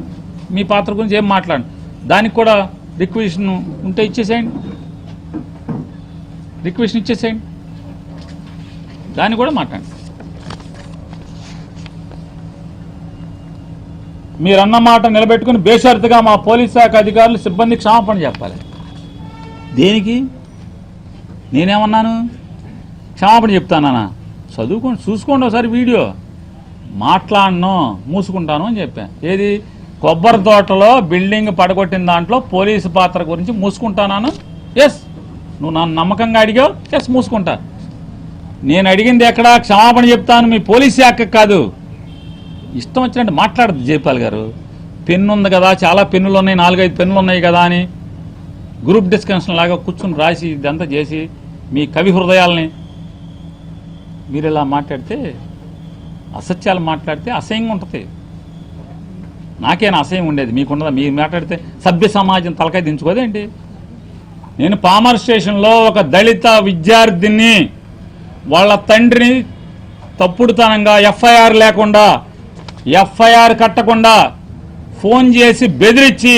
మీ పాత్ర గురించి ఏం మాట్లాడు. దానికి కూడా రిక్వెస్ట్ ఉంటే ఇచ్చేసేయండి, దాన్ని కూడా మాట్లాడండి. మీరన్న మాట నిలబెట్టుకుని బేషరతుగా మా పోలీస్ శాఖ అధికారులు సిబ్బంది క్షమాపణ చెప్పాలి. దేనికి? నేనేమన్నాను? క్షమాపణ చెప్తానా? చూసుకోండి ఒకసారి వీడియో. మాట్లాడను, మూసుకుంటాను అని చెప్పాను. ఏది? కొబ్బరి తోటలో బిల్డింగ్ పడగొట్టిన దాంట్లో పోలీసు పాత్ర గురించి మూసుకుంటాను. ఎస్, నువ్వు నన్ను నమ్మకంగా అడిగావు, ఎస్ మూసుకుంటా. నేను అడిగింది ఎక్కడా? క్షమాపణ చెప్తాను మీ పోలీస్ శాఖకు కాదు. ఇష్టం వచ్చినట్టు మాట్లాడదు జైపాల్ గారు. పెన్ను ఉంది కదా, చాలా పెన్నులు ఉన్నాయి, 4-5 పెన్నులు ఉన్నాయి కదా అని గ్రూప్ డిస్కషన్ లాగా కూర్చుని రాసి ఇదంతా చేసి మీ కవి హృదయాల్ని మీరు ఇలా మాట్లాడితే, అసత్యాలు మాట్లాడితే అసహ్యంగా ఉంటుంది. నాకేనా అసహ్యం ఉండేది? మీకుండదా? మీరు మాట్లాడితే సభ్య సమాజం తలకాయ దించుకోదేంటి? నేను పామర్ స్టేషన్లో ఒక దళిత విద్యార్థిని వాళ్ళ తండ్రిని తప్పుడుతనంగా ఎఫ్ఐఆర్ లేకుండా, ఎఫ్ఐఆర్ కట్టకుండా ఫోన్ చేసి బెదిరించి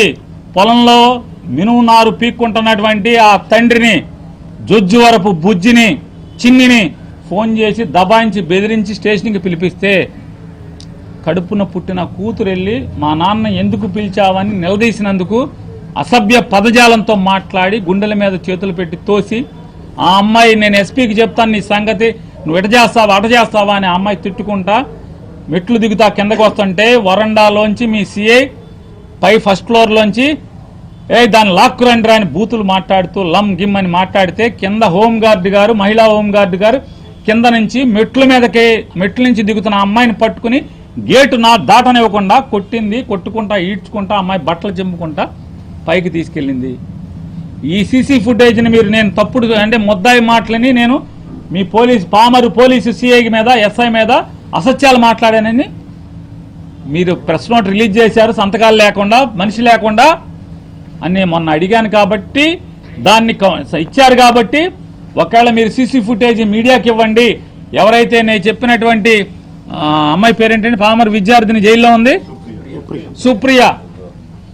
పొలంలో మినుము నారు పీక్కుంటున్నటువంటి ఆ తండ్రిని, జొజ్జువరపు బుజ్జిని, చిన్నిని ఫోన్ చేసి దబాయించి బెదిరించి స్టేషన్కి పిలిపిస్తే కడుపున పుట్టిన కూతురు వెళ్ళి మా నాన్న ఎందుకు పిలిచావని నిలదీసినందుకు అసభ్య పదజాలంతో మాట్లాడి గుండెల మీద చేతులు పెట్టి తోసి ఆ అమ్మాయి, నేను ఎస్పీకి చెప్తాను నీ సంగతి, నువ్వు ఎట చేస్తావా అని ఆ అమ్మాయి తిట్టుకుంటా మెట్లు దిగుతా కిందకు వస్తుంటే వరండాలోంచి మీ సిఐ పై ఫస్ట్ ఫ్లోర్లోంచి దాన్ని లాక్కురండిరా అని బూతులు మాట్లాడుతూ లమ్ గిమ్ అని మాట్లాడితే కింద హోంగార్డు గారు, మహిళా హోంగార్డు గారు కింద నుంచి మెట్ల నుంచి దిగుతున్న అమ్మాయిని పట్టుకుని గేటు దాటనివ్వకుండా కొట్టుకుంటా ఈడ్చుకుంటా అమ్మాయి బట్టలు చింపుకుంటా పైకి తీసుకెళ్ళింది. ఈ సీసీ ఫుటేజ్ని మీరు, నేను తప్పుడు అంటే ముద్దాయి మాటలని నేను మీ పామరు పోలీసు సిఐ మీద, ఎస్ఐ మీద అసత్యాలు మాట్లాడానని మీరు ప్రెస్ నోట్ రిలీజ్ చేశారు, సంతకాలు లేకుండా, మనిషి లేకుండా అని నేను మొన్న అడిగాను కాబట్టి, దాన్ని ఇచ్చారు కాబట్టి, ఒకవేళ మీరు సీసీ ఫుటేజ్ మీడియాకి ఇవ్వండి. ఎవరైతే నేను చెప్పినటువంటి అమ్మాయి పేరేంటంటే పామర్ విద్యార్థిని జైల్లో ఉంది, సుప్రియ,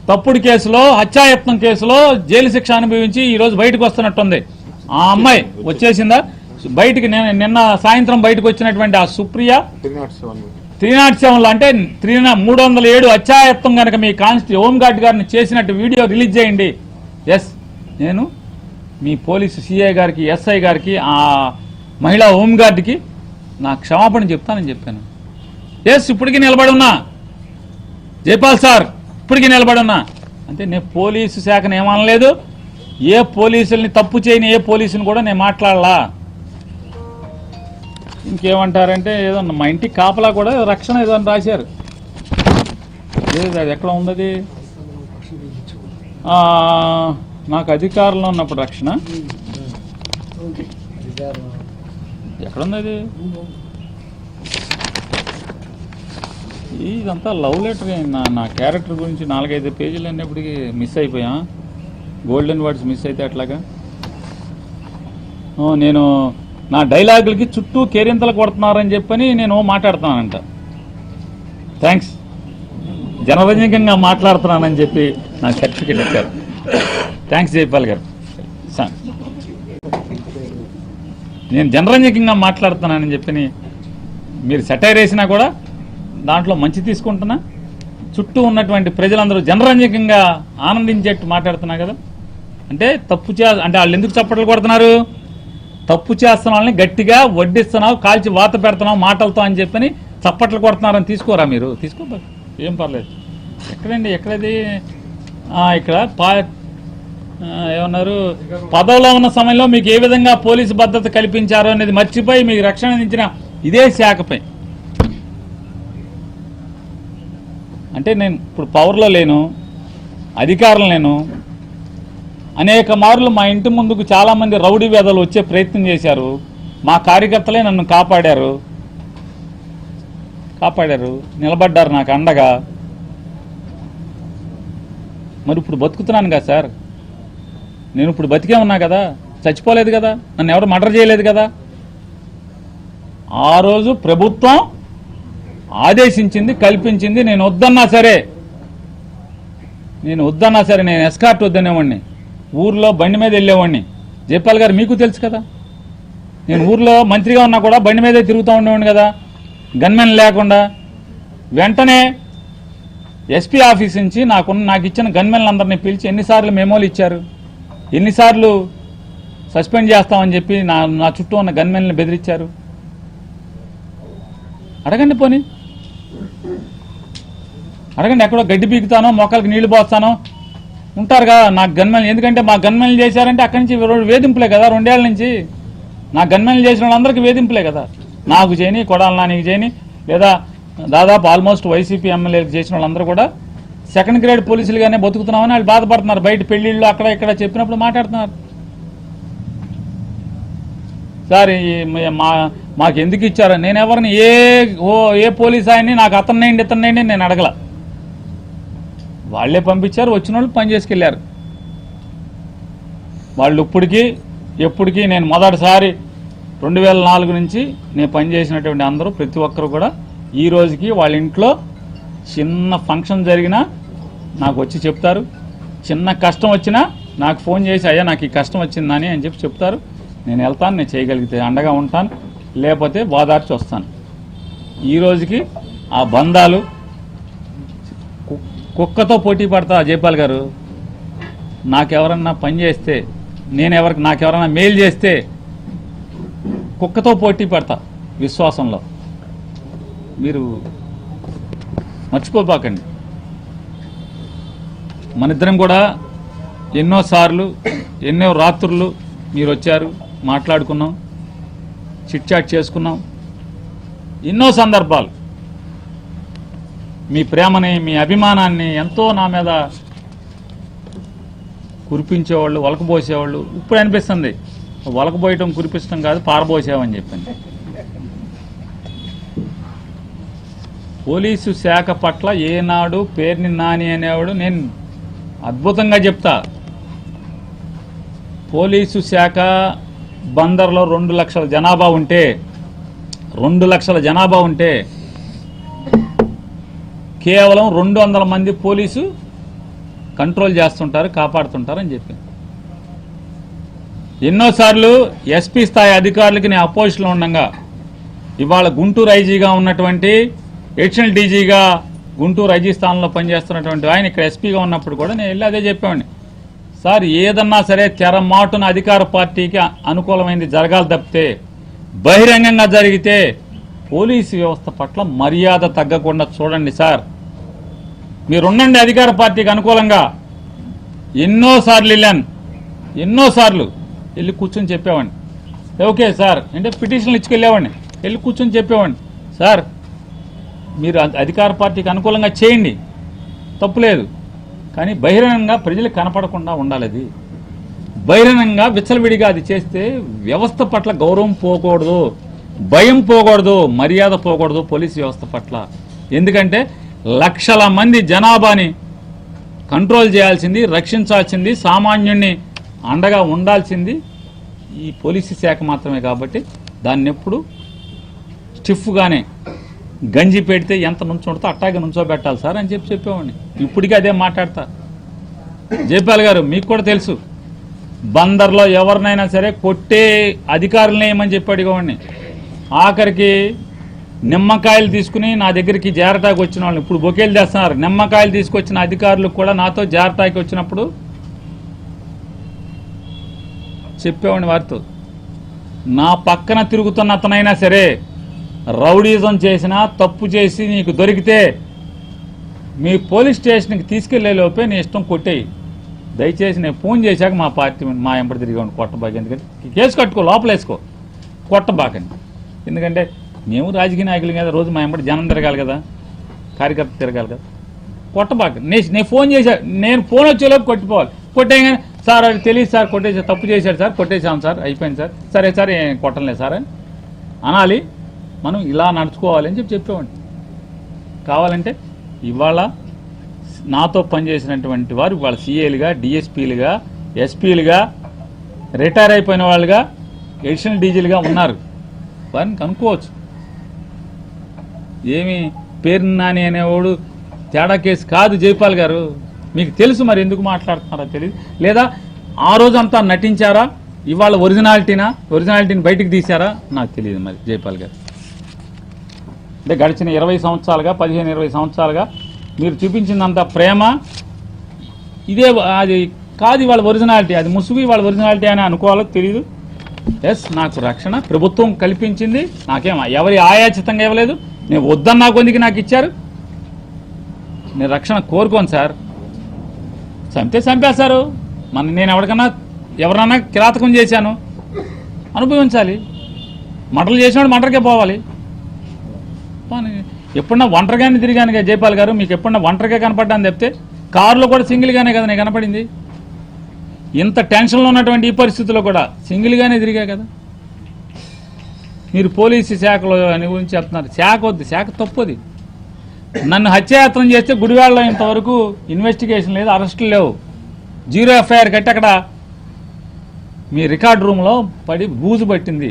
తప్పుడు కేసులో, హత్యాయత్నం కేసులో జైలు శిక్ష అనుభవించి ఈరోజు బయటకు వస్తున్నట్టుంది. ఆ అమ్మాయి వచ్చేసిందా బయటికి? నిన్న సాయంత్రం బయటకు వచ్చినటువంటి ఆ సుప్రియ 307లో అంటే 307 అత్యాయత్వం కనుక మీ హోంగార్డ్ గారిని చేసినట్టు వీడియో రిలీజ్ చేయండి. ఎస్, నేను మీ పోలీసు సిఐ గారికి, ఎస్ఐ గారికి, ఆ మహిళా హోంగార్డ్కి నా క్షమాపణ చెప్తానని చెప్పాను. ఎస్, ఇప్పటికీ నిలబడి ఉన్నా. జైపాల్ సార్, ఇప్పటికీ నిలబడి ఉన్నా. అంటే నేను పోలీసు శాఖను ఏమనలేదు, ఏ పోలీసుల్ని తప్పు చేయని ఏ పోలీసుని కూడా నేను మాట్లాడలా. ఇంకేమంటారంటే ఏదో మా ఇంటికి కాపలా కూడా రక్షణ ఏదో అని రాశారు. అది ఎక్కడ ఉంది? నాకు అధికారంలో ఉన్నప్పుడు రక్షణ ఎక్కడుంది? అది ఇదంతా లవ్ లెటర్. నా క్యారెక్టర్ గురించి 4-5 పేజీలు అన్నప్పటికీ మిస్ అయిపోయా. గోల్డెన్ వర్డ్స్ మిస్ అయితే అట్లాగా. నేను నా డైలాగులకి చుట్టూ కేరింతలు కొడుతున్నారని చెప్పని నేను మాట్లాడుతున్నానంట. థ్యాంక్స్, జనరంజకంగా మాట్లాడుతున్నానని చెప్పి నాకు సర్టిఫికేట్ ఇచ్చారు. థ్యాంక్స్ జైపాల్ గారు. నేను జనరంజకంగా మాట్లాడుతున్నానని చెప్పి మీరు సెటైర్ వేసినా కూడా దాంట్లో మంచి తీసుకుంటున్నా. చుట్టూ ఉన్నటువంటి ప్రజలందరూ జనరంజకంగా ఆనందించేట్టు మాట్లాడుతున్నా కదా. అంటే తప్పు అంటే వాళ్ళు ఎందుకు చప్పట్లు కొడుతున్నారు? తప్పు చేస్తున్న వాళ్ళని గట్టిగా వడ్డిస్తున్నావు, కాల్చి వాత పెడుతున్నావు మాటలతో అని చెప్పని చప్పట్లు కొడుతున్నారని తీసుకోరా మీరు? తీసుకో, ఏం పర్లేదు. ఎక్కడండి, ఎక్కడది? ఇక్కడ ఏమన్నారు, పదవిలో ఉన్న సమయంలో మీకు ఏ విధంగా పోలీసు భద్రత కల్పించారో అనేది మర్చిపోయి మీకు రక్షణ అందించిన ఇదే శాఖపై. అంటే నేను ఇప్పుడు పవర్లో లేను, అధికారం లేను. అనేక మార్లు మా ఇంటి ముందుకు చాలామంది రౌడీ వేదలు వచ్చే ప్రయత్నం చేశారు. మా కార్యకర్తలే నన్ను కాపాడారు, నిలబడ్డారు నాకు అండగా. మరి ఇప్పుడు బతుకుతున్నాను కదా సార్, నేను ఇప్పుడు బతికే ఉన్నా కదా, చచ్చిపోలేదు కదా, నన్ను ఎవరు మర్డర్ చేయలేదు కదా. ఆ రోజు ప్రభుత్వం ఆదేశించింది, కల్పించింది. నేను వద్దన్నా సరే నేను ఎస్కార్ట్ వద్దనేవాడిని, ఊర్లో బండి మీద వెళ్ళేవాడిని. జైపాల్ గారు మీకు తెలుసు కదా, నేను ఊర్లో మంత్రిగా ఉన్నా కూడా బండి మీదే తిరుగుతూ ఉండేవాడిని కదా, గన్మెన్ లేకుండా. వెంటనే ఎస్పీ ఆఫీస్ నుంచి నాకు ఇచ్చిన గన్మెన్లందరినీ పిలిచి ఎన్నిసార్లు మెమోలు ఇచ్చారు, ఎన్నిసార్లు సస్పెండ్ చేస్తామని చెప్పి నా చుట్టూ ఉన్న గన్మెన్లను బెదిరించారు. అడగండి, పోనీ అడగండి. ఎక్కడో గడ్డి పీకుతానో, మొక్కలకి నీళ్లు పోస్తానో ఉంటారు కదా నాకు గన్మెన్. ఎందుకంటే మా గన్మెన్లు చేశారంటే అక్కడి నుంచి వేధింపులే కదా. 2 ఏళ్ల నుంచి నా గన్మెన్లు చేసిన వాళ్ళందరికీ వేధింపులే కదా. నాకు చేయని, కొడాలి నానికి చేయని, లేదా దాదాపు ఆల్మోస్ట్ వైసీపీ ఎమ్మెల్యేలకు చేసిన వాళ్ళందరూ కూడా 2nd గ్రేడ్ పోలీసులుగానే బతుకుతున్నామని వాళ్ళు బాధపడుతున్నారు. బయట పెళ్లిళ్ళు అక్కడ ఇక్కడ చెప్పినప్పుడు మాట్లాడుతున్నారు. సార్ మాకు ఎందుకు ఇచ్చారు? నేను ఎవరిని ఏ పోలీస్ ఆయన్ని నాకు అతన్నేండి ఇతన్నేండి నేను అడగల. వాళ్ళే పంపించారు, వచ్చిన వాళ్ళు పని చేసుకెళ్ళారు. వాళ్ళు ఎప్పటికీ నేను మొదటిసారి 2004 నుంచి నేను పనిచేసినటువంటి అందరూ ప్రతి ఒక్కరు కూడా ఈ రోజుకి వాళ్ళ ఇంట్లో చిన్న ఫంక్షన్ జరిగినా నాకు వచ్చి చెప్తారు. చిన్న కష్టం వచ్చినా నాకు ఫోన్ చేసి, అయ్యా నాకు ఈ కష్టం వచ్చిందని అని చెప్పి చెప్తారు. నేను వెళ్తాను, నేను చేయగలిగితే అండగా ఉంటాను, లేకపోతే ఓదార్చి వస్తాను. ఈ రోజుకి ఆ బంధాలు కుక్కతో పోటీ పడతా. జైపాల్ గారు, నాకెవరన్నా పని చేస్తే, నాకెవరన్నా మేలు చేస్తే కుక్కతో పోటీ పడతా విశ్వాసంలో. మీరు మర్చిపోబాకండి. మనిద్దరం కూడా ఎన్నోసార్లు, ఎన్నో రాత్రులు మీరు వచ్చారు, మాట్లాడుకున్నాం, చిట్ చాట్ చేసుకున్నాం. ఎన్నో సందర్భాలు మీ ప్రేమని, మీ అభిమానాన్ని ఎంతో నా మీద కురిపించేవాళ్ళు, వలకబోసేవాళ్ళు. ఇప్పుడు అనిపిస్తుంది వలకబోయటం కురిపించడం కాదు, పారబోసావని చెప్పండి. పోలీసు శాఖ పట్ల ఏనాడు పేర్ని నాని అనేవాడు నేను అద్భుతంగా చెప్తా. పోలీసు శాఖ బందర్లో 2 లక్షల జనాభా ఉంటే 2 లక్షల జనాభా ఉంటే కేవలం 200 మంది పోలీసు కంట్రోల్ చేస్తుంటారు, కాపాడుతుంటారు అని చెప్పి ఎన్నోసార్లు ఎస్పీ స్థాయి అధికారులకి నేను అపోజిషన్లో ఉండగా ఇవాళ గుంటూరు ఐజీగా ఉన్నటువంటి ఎడిషనల్ డీజీగా గుంటూరు రాజస్థాన్లో పనిచేస్తున్నటువంటి ఆయన ఇక్కడ ఎస్పీగా ఉన్నప్పుడు కూడా నేను వెళ్ళి అదే చెప్పేవాడిని. సార్ ఏదన్నా సరే తెరమాటున అధికార పార్టీకి అనుకూలమైంది జరగాలి తప్పితే బహిరంగంగా జరిగితే పోలీసు వ్యవస్థ పట్ల మర్యాద తగ్గకుండా చూడండి సార్. మీరుండండి అధికార పార్టీకి అనుకూలంగా. ఎన్నోసార్లు వెళ్ళాను, ఎన్నోసార్లు వెళ్ళి కూర్చొని చెప్పేవాడిని. ఓకే సార్ అంటే పిటిషన్లు ఇచ్చుకెళ్ళేవాడిని, వెళ్ళి కూర్చొని చెప్పేవాడిని. సార్ మీరు అధికార పార్టీకి అనుకూలంగా చేయండి, తప్పులేదు, కానీ బహిరంగంగా ప్రజలకు కనపడకుండా ఉండాలి. అది బహిరంగంగా విచ్చలవిడిగా అది చేస్తే వ్యవస్థ పట్ల గౌరవం పోకూడదు, భయం పోకూడదు, మర్యాద పోకూడదు పోలీసు వ్యవస్థ పట్ల. ఎందుకంటే లక్షల మంది జనాభాని కంట్రోల్ చేయాల్సింది, రక్షించాల్సింది, సామాన్యుణ్ణి అండగా ఉండాల్సింది ఈ పోలీసు శాఖ మాత్రమే. కాబట్టి దాన్ని ఎప్పుడు స్టిఫ్గానే గంజి పెడితే ఎంత నుంచుంటుందో అట్టాగే నుంచోబెట్టాలి సార్ అని చెప్పేవాడిని. ఇప్పటికీ అదే మాట్లాడతా. జైపాల్ గారు మీకు కూడా తెలుసు, బందర్లో ఎవరినైనా సరే కొట్టే అధికారులనే ఏమని చెప్పి అడిగేవాడిని. ఆఖరికి నిమ్మకాయలు తీసుకుని నా దగ్గరికి జారటాకి వచ్చిన వాళ్ళని ఇప్పుడు బొకేలు చేస్తున్నారు. నిమ్మకాయలు తీసుకొచ్చిన అధికారులు కూడా నాతో జారటాకి వచ్చినప్పుడు చెప్పేవాడిని వారితో, నా పక్కన తిరుగుతున్న అతనైనా సరే రౌడీజం చేసినా తప్పు చేసి నీకు దొరికితే మీ పోలీస్ స్టేషన్కి తీసుకెళ్లే లోపే నీ ఇష్టం కొట్టేయి. దయచేసి నేను ఫోన్ చేశాక మా పార్టీ మా ఎంబడి తిరిగాను కొట్టబాకి. ఎందుకంటే కేసు కట్టుకో, లోపల వేసుకో, కొట్టబాకండి. ఎందుకంటే మేము రాజకీయ నాయకుల మీద రోజు మా ఎంబడి జనం తిరగాలి కదా, కార్యకర్త తిరగాలి కదా. కొట్టబాక నేను ఫోన్ చేశా, నేను ఫోన్ వచ్చేలోపు కొట్టిపోవాలి. కొట్టేయగానే సార్ అది తెలియదు సార్, కొట్టేసా, తప్పు చేశాడు సార్, కొట్టేశాం సార్, అయిపోయింది సార్, సరే సార్ ఏం కొట్టలేదు సార్ అని అనాలి. మనం ఇలా నడుచుకోవాలి అని చెప్పేవాడిని. కావాలంటే ఇవాళ నాతో పనిచేసినటువంటి వారు ఇవాళ సిఏలుగా, డిఎస్పీలుగా, ఎస్పీలుగా, రిటైర్ అయిపోయిన వాళ్ళుగా, ఎడిషనల్ డీజీలుగా ఉన్నారు. వారిని కనుక్కోవచ్చు. ఏమి పేరు నాని అనేవాడు తేడా కేసు కాదు జైపాల్ గారు. మీకు తెలుసు, మరి ఎందుకు మాట్లాడుతున్నారో తెలియదు. లేదా ఆ రోజంతా నటించారా, ఇవాళ ఒరిజినాలిటీని బయటికి తీశారా నాకు తెలియదు. మరి జైపాల్ గారు అంటే గడిచిన 20 సంవత్సరాలుగా 15-20 సంవత్సరాలుగా మీరు చూపించినంత ప్రేమ ఇదే, అది కాదు ఇవాళ ఒరిజినాలిటీ, అది ముసుగు ఇవాళ ఒరిజినాలిటీ అని అనుకోవాలో తెలియదు. ఎస్, నాకు రక్షణ ప్రభుత్వం కల్పించింది, నాకేం ఎవరి ఆయాచితంగా ఇవ్వలేదు, నేను వద్దన్నా కొందికి నాకు ఇచ్చారు. నేను రక్షణ కోరుకోను సార్. చంపేశారు. నేను ఎవరన్నా కిరాతకం చేశాను అనుభవించాలి. మంటలు చేసినాడు మంటలకే పోవాలి. ఎప్పుడన్నా ఒంటరిగానే తిరిగాను కదా జైపాల్ గారు, మీకు ఎప్పుడన్నా ఒంటరిగా కనపడ్డాను చెప్తే కారులో కూడా సింగిల్గానే కదా నేను కనపడింది. ఇంత టెన్షన్లో ఉన్నటువంటి ఈ పరిస్థితుల్లో కూడా సింగిల్గానే తిరిగా కదా. మీరు పోలీసు శాఖలో అని గురించి చెప్తున్నారు. శాఖ వద్దు, శాఖ తప్పది. నన్ను హత్యాయత్నం చేస్తే గుడివాడలో ఇంతవరకు ఇన్వెస్టిగేషన్ లేదు, అరెస్టులు లేవు, 0 ఎఫ్ఐఆర్ కట్టి అక్కడ మీ రికార్డ్ రూమ్లో పడి బూజు పట్టింది.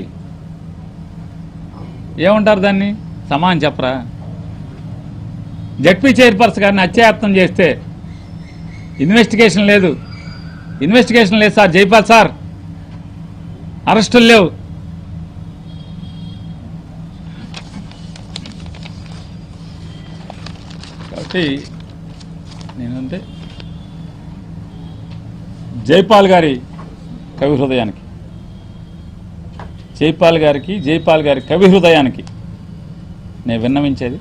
ఏమంటారు దాన్ని? సమానం చెప్పరా? జడ్పీ చైర్పర్సన్ గారిని హత్యాయత్నం చేస్తే ఇన్వెస్టిగేషన్ లేదు సార్ జైపాల్ సార్, అరెస్టులు లేవు. కాబట్టి నేనంటే జైపాల్ గారి కవి హృదయానికి, జైపాల్ గారి కవి హృదయానికి నేను విన్నవించేది,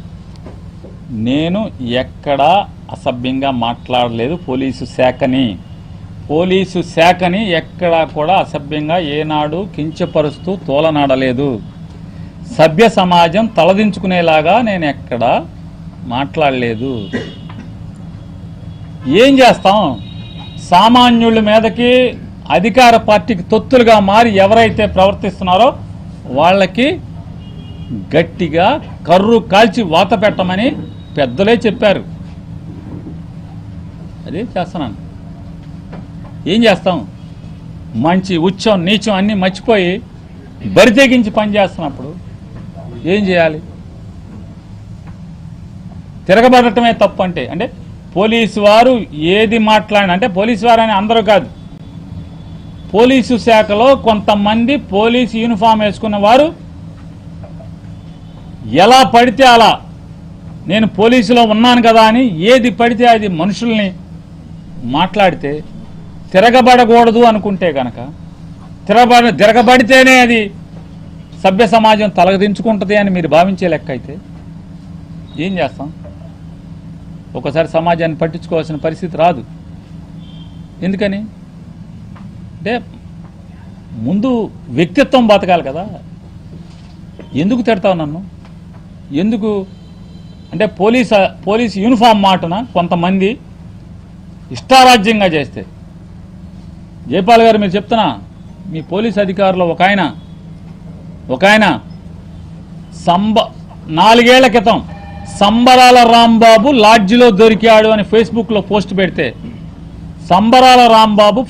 నేను ఎక్కడా అసభ్యంగా మాట్లాడలేదు. పోలీసు శాఖని ఎక్కడా కూడా అసభ్యంగా ఏనాడు కించపరుస్తూ తోలనాడలేదు. సభ్య సమాజం తలదించుకునేలాగా నేను ఎక్కడా మాట్లాడలేదు. ఏం చేస్తాం? సామాన్యుల మీదకి అధికార పార్టీకి తొత్తులుగా మారి ఎవరైతే ప్రవర్తిస్తున్నారో వాళ్ళకి గట్టిగా కర్రు కాల్చి వాత పెట్టమని పెద్దలే చెప్పారు. అదే చేస్తున్నాను. ఏం చేస్తాం? మంచి ఉచ్చం నీచం అన్నీ మర్చిపోయి బరితెగించి పనిచేస్తున్నప్పుడు ఏం చేయాలి? తిరగబడటమే తప్పు. అంటే పోలీసు వారు ఏది మాట్లాడిన, అంటే పోలీసు వారు అని అందరూ కాదు, పోలీసు శాఖలో కొంతమంది పోలీసు యూనిఫామ్ వేసుకున్న వారు ఎలా పడితే అలా నేను పోలీసులో ఉన్నాను కదా అని ఏది పడితే అది మనుషుల్ని మాట్లాడితే తిరగబడకూడదు అనుకుంటే కనుక తిరగబడితేనే అది సభ్య సమాజం తలదించుకుంటుంది అని మీరు భావించే లెక్క అయితే ఏం చేస్తాం? ఒకసారి సమాజాన్ని పట్టించుకోవాల్సిన పరిస్థితి రాదు. ఎందుకని అంటే ముందు వ్యక్తిత్వం బతకాలి కదా. ఎందుకు తిడతావు నన్ను? ఎందుకు అంటే పోలీస్ యూనిఫామ్ మాటన కొంతమంది ఇష్టారాజ్యంగా చేస్తే, జైపాల్ గారు మీరు చెప్తున్నా, మీ పోలీస్ అధికారులు ఒక ఆయన 4 ఏళ్ల క్రితం సంబరాల రాంబాబు లాడ్జిలో దొరికాడు అని ఫేస్బుక్లో పోస్ట్ పెడితే, సంబరాల రాంబాబు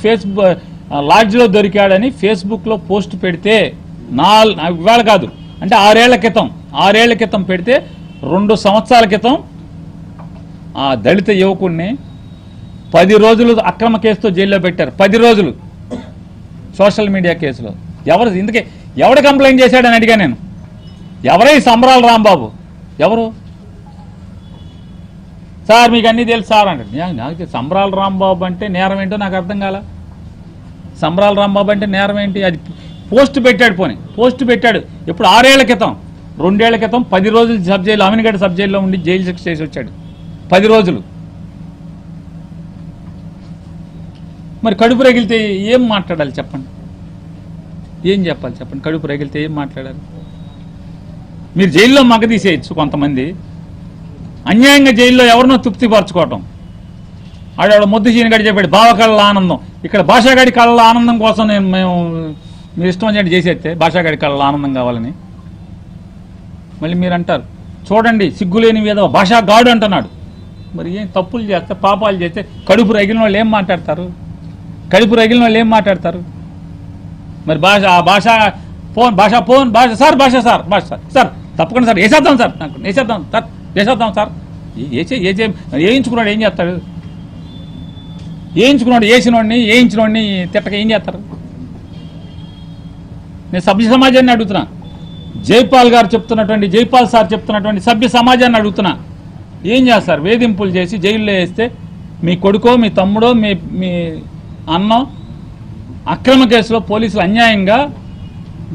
లాడ్జిలో దొరికాడని ఫేస్బుక్లో పోస్ట్ పెడితే ఇవాళ కాదు అంటే 6 ఏళ్ల క్రితం పెడితే 2 సంవత్సరాల క్రితం ఆ దళిత యువకుడిని 10 రోజులు అక్రమ కేసుతో జైల్లో పెట్టారు. 10 రోజులు సోషల్ మీడియా కేసులో. ఎవడు కంప్లైంట్ చేశాడని అడిగా నేను. ఎవరే సంబరాల రాంబాబు? ఎవరు సార్? మీకు అన్నీ తెలుసు సార్ అంటే. నాకు సంబరాల రాంబాబు అంటే నేరం ఏంటో నాకు అర్థం కాల. సంబరాల రాంబాబు అంటే నేరం ఏంటి? అది పోస్ట్ పెట్టాడు. పోస్ట్ పెట్టాడు ఎప్పుడు? 6 ఏళ్ల క్రితం. 2 ఏళ్ల క్రితం 10 రోజులు సబ్ జైలు, అమీన్గఢ్ సబ్ జైల్లో ఉండి జైలు శిక్ష చేసి వచ్చాడు. 10 రోజులు. మరి కడుపు రగిలితే ఏం మాట్లాడాలి చెప్పండి? ఏం చెప్పాలి చెప్పండి? కడుపు రగిలితే ఏం మాట్లాడాలి? మీరు జైల్లో మగదీసేయచ్చు కొంతమంది, అన్యాయంగా జైల్లో ఎవరినో తృప్తిపరచుకోవటం. ఆడ ముద్దు చీనగడి చెప్పాడు బావ కళ్ళ ఆనందం. ఇక్కడ భాషాగాడి కళ్ళ ఆనందం కోసం మేము మీరు ఇష్టం అని చేసేస్తే భాషాగాడి కళ్ళ ఆనందం కావాలని మళ్ళీ మీరు అంటారు చూడండి సిగ్గులేని మీద భాషాగాడు అంటున్నాడు. మరి ఏం తప్పులు చేస్తే పాపాలు చేస్తే కడుపు రగిలిన వాళ్ళు ఏం మాట్లాడతారు? మరి భాష సార్ తప్పకుండా సార్ వేసేద్దాం సార్, నాకు వేసేద్దాం సార్. వేయించుకున్నాడు ఏం చేస్తాడు? వేయించినోడిని తిట్టక ఏం చేస్తారు? నేను సభ్య సమాజాన్ని అడుగుతున్నా. జైపాల్ సార్ చెప్తున్నటువంటి సభ్య సమాజాన్ని అడుగుతున్నా. ఏం చేస్తారు? వేధింపులు చేసి జైల్లో వేస్తే మీ కొడుకో మీ తమ్ముడో మీ అన్నో అక్రమ కేసులో పోలీసులు అన్యాయంగా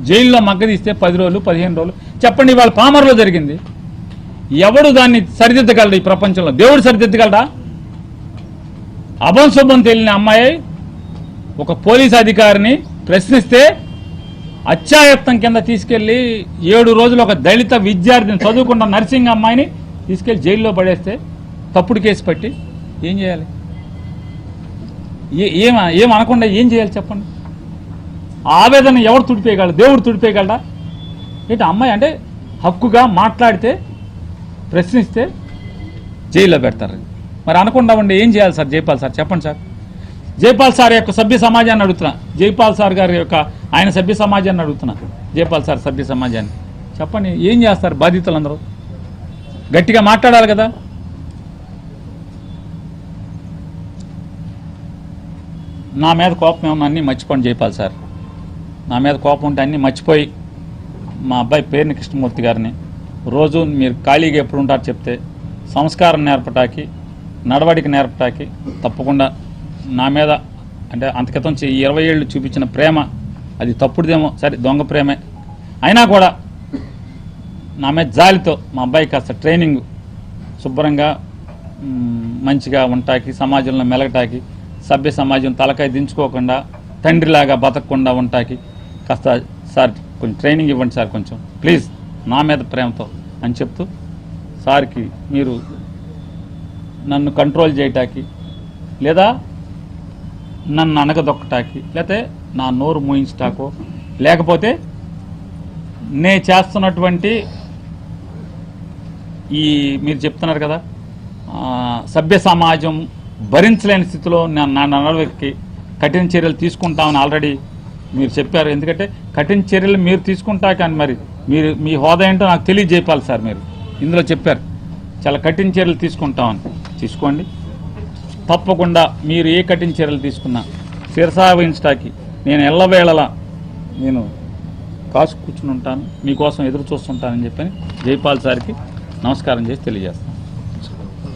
జైల్లో మగ్గదీస్తే 10 రోజులు 15 రోజులు చెప్పండి. ఇవాళ పామర్లో జరిగింది. ఎవడు దాన్ని సరిదిద్దగలడు ఈ ప్రపంచంలో? దేవుడు సరిదిద్దగలడా? అభంశుభం తెలియని అమ్మాయి ఒక పోలీస్ అధికారిని ప్రశ్నిస్తే అత్యాయత్నం కింద తీసుకెళ్లి 7 రోజులు ఒక దళిత విద్యార్థిని, చదువుకున్న నర్సింగ్ అమ్మాయిని తీసుకెళ్లి జైల్లో పడేస్తే తప్పుడు కేసు పట్టి ఏం చేయాలి? ఏం అనకుండా ఏం చేయాలి చెప్పండి? ఆవేదన ఎవరు తుడిపేయగలడు? దేవుడు తుడిపేయగలడా? ఏంటి అమ్మాయి అంటే హక్కుగా మాట్లాడితే ప్రశ్నిస్తే జైల్లో పెడతారు. మరి అనకుండా ఉండి ఏం చేయాలి సార్? జైపాల్ సార్ చెప్పండి సార్. జైపాల్ సార్ యొక్క సభ్య సమాజాన్ని అడుగుతున్నా. జైపాల్ సార్ గారి యొక్క ఆయన సభ్య సమాజాన్ని అడుగుతున్నా. జైపాల్ సార్ సభ్య సమాజాన్ని చెప్పండి. ఏం చేస్తారు బాధితులందరూ? గట్టిగా మాట్లాడాలి కదా. నా మీద కోపం ఏమన్నా అన్నీ మర్చిపోండి జైపాల్ సార్. నా మీద కోపం ఉంటే అన్నీ మర్చిపోయి మా అబ్బాయి పేరుని కృష్ణమూర్తి గారిని రోజు మీరు ఖాళీగా ఎప్పుడు ఉంటారు చెప్తే సంస్కారం నేర్పటానికి, నడవడికి నేర్పటానికి తప్పకుండా నా మీద అంటే అంతకితం 20 ఏళ్ళు చూపించిన ప్రేమ అది తప్పుడుదేమో, సరే దొంగ ప్రేమే అయినా కూడా నా మీద జాలితో మా అబ్బాయి కాస్త ట్రైనింగ్ శుభ్రంగా మంచిగా ఉంటాకి, సమాజంలో మెలగటాకి, సభ్య సమాజం తలకాయ దించుకోకుండా తండ్రిలాగా బతకకుండా ఉంటాకి కాస్త సార్ కొంచెం ట్రైనింగ్ ఇవ్వండి సార్ కొంచెం ప్లీజ్ నా మీద ప్రేమతో అని చెప్తూ సార్కి మీరు నన్ను కంట్రోల్ చేయటానికి లేదా నన్ను అనగదొక్కటానికి లేకపోతే నా నోరు మూయించటాకో లేకపోతే నే చేస్తున్నటువంటి ఈ మీరు చెప్తున్నారు కదా సభ్య సమాజం భరించలేని స్థితిలో నా నడవడికి కఠిన చర్యలు తీసుకుంటామని ఆల్రెడీ మీరు చెప్పారు. ఎందుకంటే కఠిన చర్యలు మీరు తీసుకుంటా కానీ మరి మీరు మీ హోదా ఏంటో నాకు తెలియజేయాలి సార్. మీరు ఇందులో చెప్పారు చాలా కఠిన చర్యలు తీసుకుంటామని. తీసుకోండి తప్పకుండా. మీరు ఏ కఠిన చర్యలు తీసుకున్నా శిరసావహించటానికి నేను ఎల్లవేళలా నేను కాసు కూర్చుని ఉంటాను, మీకోసం ఎదురు చూస్తుంటానని చెప్పని జైపాల్ సార్కి నమస్కారం చేసి తెలియజేస్తాను.